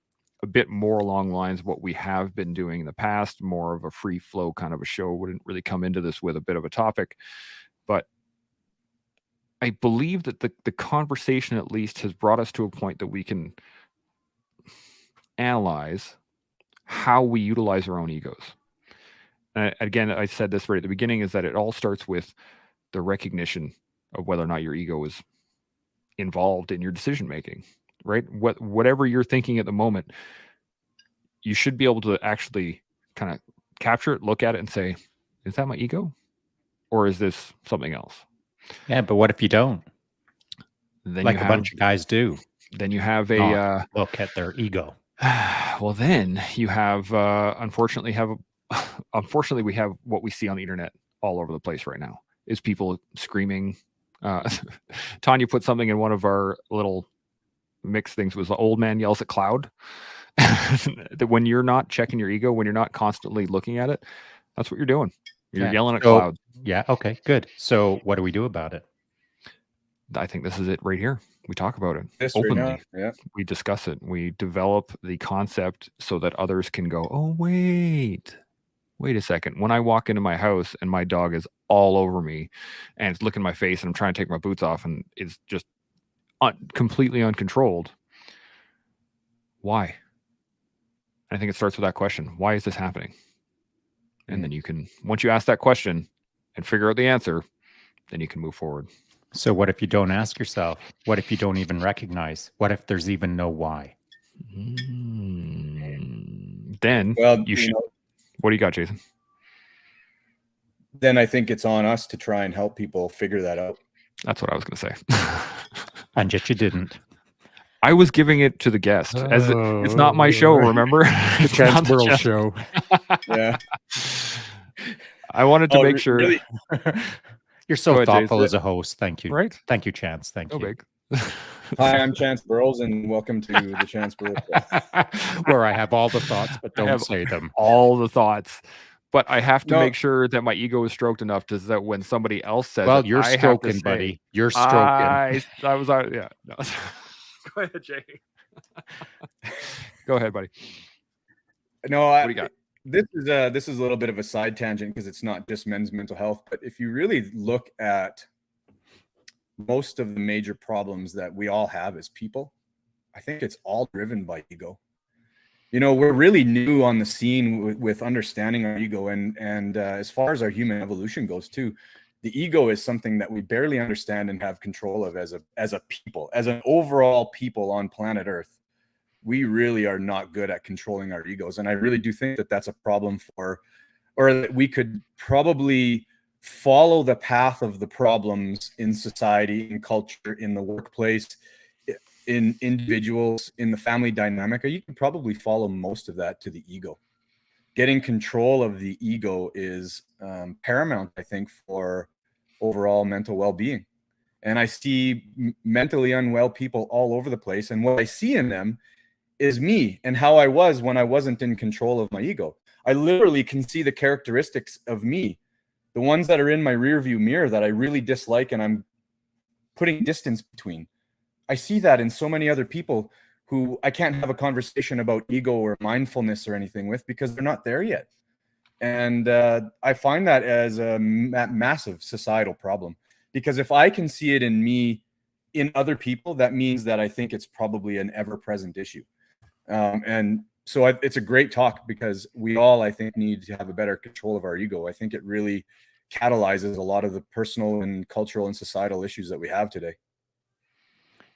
a bit more along the lines of what we have been doing in the past, more of a free flow kind of a show. Wouldn't really come into this with a bit of a topic, but I believe that the conversation at least has brought us to a point that we can analyze how we utilize our own egos. Again, I said this right at the beginning, is that it all starts with the recognition of whether or not your ego is involved in your decision making, right? Whatever you're thinking at the moment, you should be able to actually kind of capture it, look at it, and say, is that my ego? Or is this something else? Yeah, but what if you don't? Then Like you a have, bunch of guys do. Then you have Not a look at their ego. well, then you have unfortunately we have what we see on the internet all over the place right now, is people screaming. Tanya put something in one of our little mix things, was the old man yells at cloud. That when you're not checking your ego, when you're not constantly looking at it, that's what you're doing. You're yelling at cloud. Yeah. Okay. Good. So what do we do about it? I think this is it right here. We talk about it This openly. right now, yeah. We discuss it. We develop the concept so that others can go, oh, wait a second. When I walk into my house and my dog is all over me and it's looking in my face and I'm trying to take my boots off and it's just completely uncontrolled. Why? I think it starts with that question. Why is this happening? And then you can, once you ask that question and figure out the answer, then you can move forward. So what if you don't ask yourself? What if you don't even recognize? What if there's even no why? Then you should. What do you got, Jason? Then I think it's on us to try and help people figure that out. That's what I was going to say. And yet you didn't. I was giving it to the guest. As it's not my show, remember? The Chance World show. Yeah. I wanted to make sure. Really? You're so thoughtful as a host. Thank you. Right? Thank you, Chance. Thank you. Big. Hi, I'm Chance Burrows, and welcome to the Chance Burrows Show. Where I have all the thoughts, but don't say them. All the thoughts. But I have to make sure that my ego is stroked enough to that when somebody else says, well, you're stroking, buddy. You're stroking. I was, yeah. No. Go ahead, Jay. Go ahead, buddy. No, what do you got? This is a little bit of a side tangent because it's not just men's mental health, but if you really look at most of the major problems that we all have as people, I think it's all driven by ego. You know, we're really new on the scene with understanding our ego, and as far as our human evolution goes too, the ego is something that we barely understand and have control of as a people, as an overall people on planet Earth. We really are not good at controlling our egos, and I really do think that that's a problem or that we could probably follow the path of the problems in society, in culture, in the workplace, in individuals, in the family dynamic. You can probably follow most of that to the ego. Getting control of the ego is paramount, I think, for overall mental well-being. And I see mentally unwell people all over the place, and what I see in them is me and how I was when I wasn't in control of my ego. I literally can see the characteristics of me, the ones that are in my rear view mirror that I really dislike and I'm putting distance between. I see that in so many other people who I can't have a conversation about ego or mindfulness or anything with because they're not there yet. And I find that as a massive societal problem, because if I can see it in me, in other people, that means that I think it's probably an ever-present issue. And so it's a great talk because we all, I think, need to have a better control of our ego. I think it really catalyzes a lot of the personal and cultural and societal issues that we have today.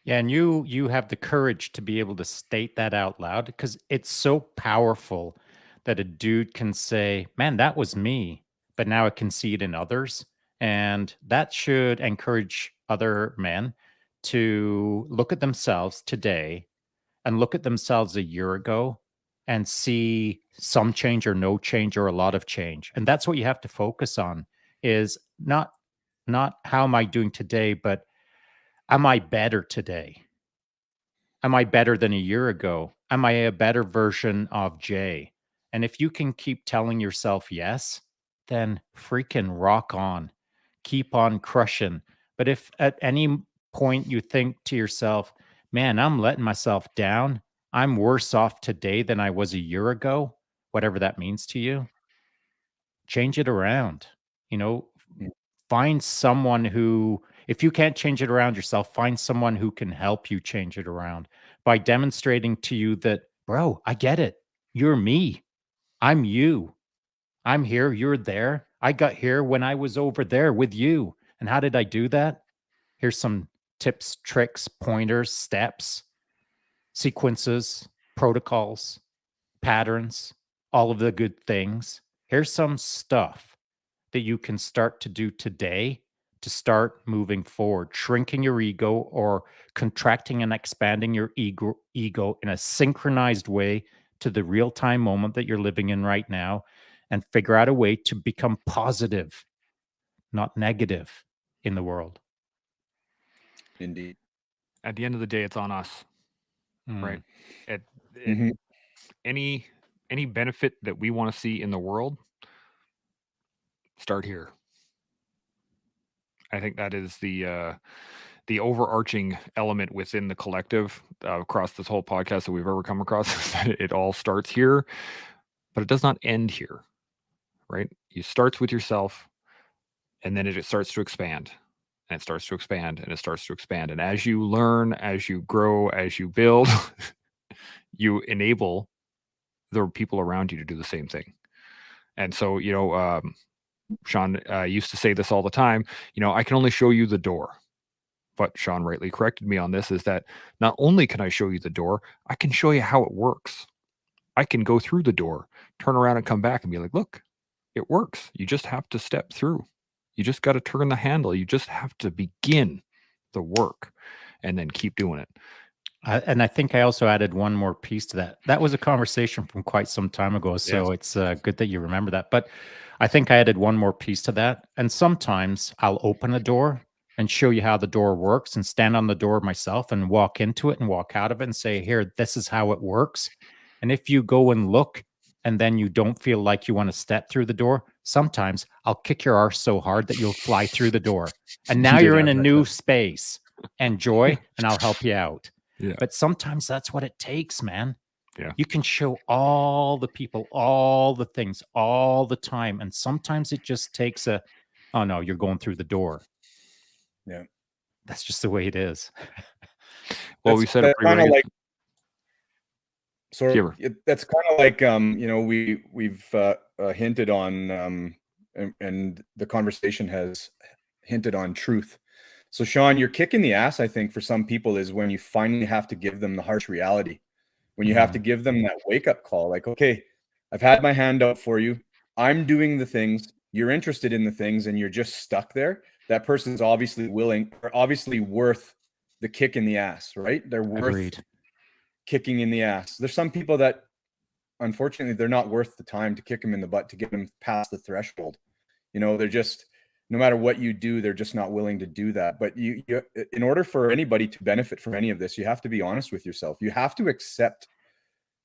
Yeah, and you have the courage to be able to state that out loud because it's so powerful that a dude can say, man, that was me, but now I can see it in others. And that should encourage other men to look at themselves today and look at themselves a year ago and see some change or no change or a lot of change. And that's what you have to focus on, is not how am I doing today, but am I better today? Am I better than a year ago? Am I a better version of Jay? And if you can keep telling yourself yes, then freaking rock on. Keep on crushing. But if at any point you think to yourself, man, I'm letting myself down, I'm worse off today than I was a year ago, whatever that means to you, change it around. You know, Mm. find someone who, if you can't change it around yourself, find someone who can help you change it around by demonstrating to you that, bro, I get it. You're me. I'm you. I'm here. You're there. I got here when I was over there with you. And how did I do that? Here's some tips, tricks, pointers, steps, sequences, protocols, patterns, all of the good things. Here's some stuff that you can start to do today to start moving forward, shrinking your ego or contracting and expanding your ego in a synchronized way to the real time moment that you're living in right now, and figure out a way to become positive, not negative in the world. Indeed. At the end of the day, it's on us, Mm. right? It, Mhm. any benefit that we want to see in the world, start here. I think that is the overarching element within the collective across this whole podcast that we've ever come across. It all starts here, but it does not end here, right? It starts with yourself, and then it starts to expand, and it starts to expand, and it starts to expand. And as you learn, as you grow, as you build, you enable the people around you to do the same thing. And so, Shaun used to say this all the time, I can only show you the door. But Shaun rightly corrected me on this, is that not only can I show you the door, I can show you how it works. I can go through the door, turn around and come back and be like, look, it works. You just have to step through. You just got to turn the handle. You just have to begin the work and then keep doing it. And I think I also added one more piece to that. That was a conversation from quite some time ago, so it's good that you remember that. But I think I added one more piece to that. And sometimes I'll open a door and show you how the door works and stand on the door myself and walk into it and walk out of it and say, here, this is how it works. And if you go and look and then you don't feel like you want to step through the door, sometimes I'll kick your arse so hard that you'll fly through the door. And now did you're in have a that, new yeah. space. Enjoy, and I'll help you out. Yeah. But sometimes that's what it takes, man. Yeah. You can show all the people, all the things, all the time. And sometimes it just takes oh no, you're going through the door. Yeah. That's just the way it is. Well, we said it kind of like, that's kind of like, we've hinted on, and the conversation has hinted on truth. So Shaun, your kick in the ass, I think, for some people is when you finally have to give them the harsh reality, when you have to give them that wake up call, like, okay, I've had my hand out for you. I'm doing the things, you're interested in the things, and you're just stuck there. That person's obviously willing, or obviously worth the kick in the ass, right? They're worth Agreed. kicking in the ass. There's some people that, unfortunately, they're not worth the time to kick them in the butt to get them past the threshold. They're just, no matter what you do, they're just not willing to do that. But you, in order for anybody to benefit from any of this, you have to be honest with yourself. You have to accept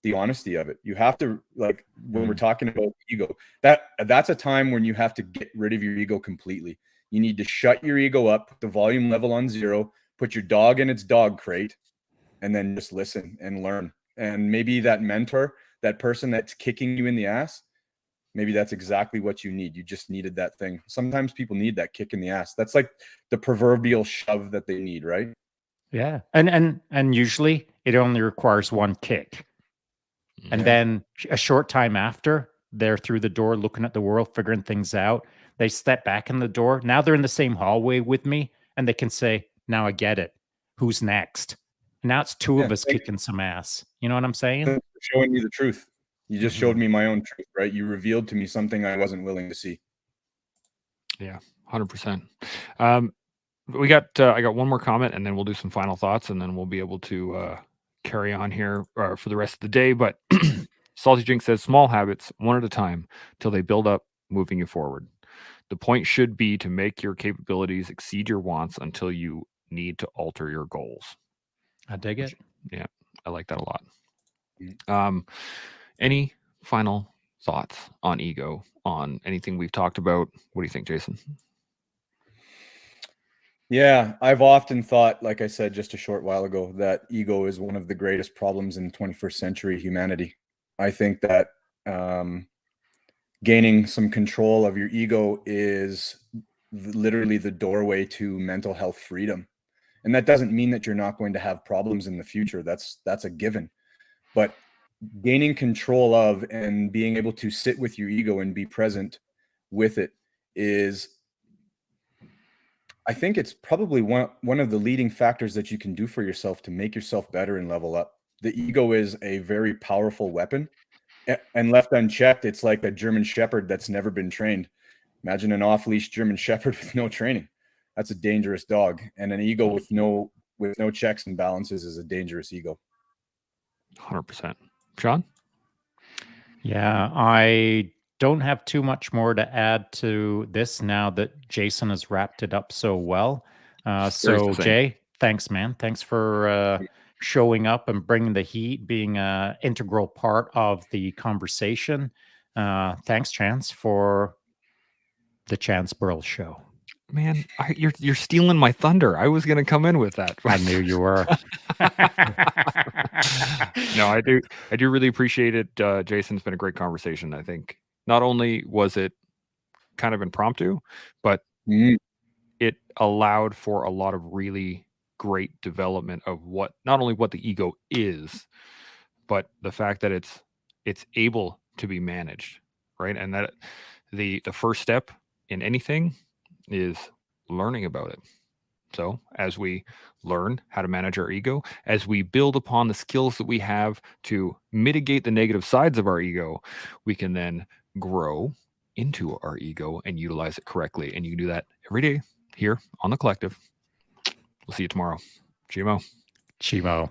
the honesty of it. You have to, like, when we're talking about ego, that's a time when you have to get rid of your ego completely. You need to shut your ego up, put the volume level on 0, put your dog in its dog crate, and then just listen and learn. And maybe that mentor, that person that's kicking you in the ass, maybe that's exactly what you need. You just needed that thing. Sometimes people need that kick in the ass. That's like the proverbial shove that they need, right? Yeah. And usually it only requires one kick. And then a short time after, they're through the door looking at the world, figuring things out. They step back in the door. Now they're in the same hallway with me, and they can say, now I get it. Who's next? And now it's two of us kicking some ass. You know what I'm saying? Showing me the truth. You just showed me my own truth, right? You revealed to me something I wasn't willing to see. Yeah, 100%. We got I got one more comment, and then we'll do some final thoughts, and then we'll be able to carry on here for the rest of the day. But Salty Drink says, small habits, one at a time, till they build up, moving you forward. The point should be to make your capabilities exceed your wants until you need to alter your goals. I dig it. Yeah, I like that a lot. Any final thoughts on ego, on anything we've talked about? What do you think, Jason? Yeah, I've often thought, like I said just a short while ago, that ego is one of the greatest problems in 21st century humanity. I think that gaining some control of your ego is literally the doorway to mental health freedom. And that doesn't mean that you're not going to have problems in the future. That's a given. But gaining control of and being able to sit with your ego and be present with it is, I think it's probably one of the leading factors that you can do for yourself to make yourself better and level up. The ego is a very powerful weapon, and left unchecked, it's like a German Shepherd that's never been trained. Imagine an off-leash German Shepherd with no training. That's a dangerous dog, and an ego with no checks and balances is a dangerous ego. 100%. Shaun? Yeah, I don't have too much more to add to this now that Jason has wrapped it up so well. So, Jay, thanks, man. Thanks for showing up and bringing the heat, being an integral part of the conversation. Thanks, Chance, for the Chance Burl Show. Man, you're stealing my thunder. I was going to come in with that. I knew you were. No, I do really appreciate it. Jason, it's been a great conversation. I think not only was it kind of impromptu, but it allowed for a lot of really great development of not only what the ego is, but the fact that it's able to be managed, right? And that the first step in anything is learning about it. So as we learn how to manage our ego, as we build upon the skills that we have to mitigate the negative sides of our ego, we can then grow into our ego and utilize it correctly. And you can do that every day here on The Collective. We'll see you tomorrow. Chimo. Chimo.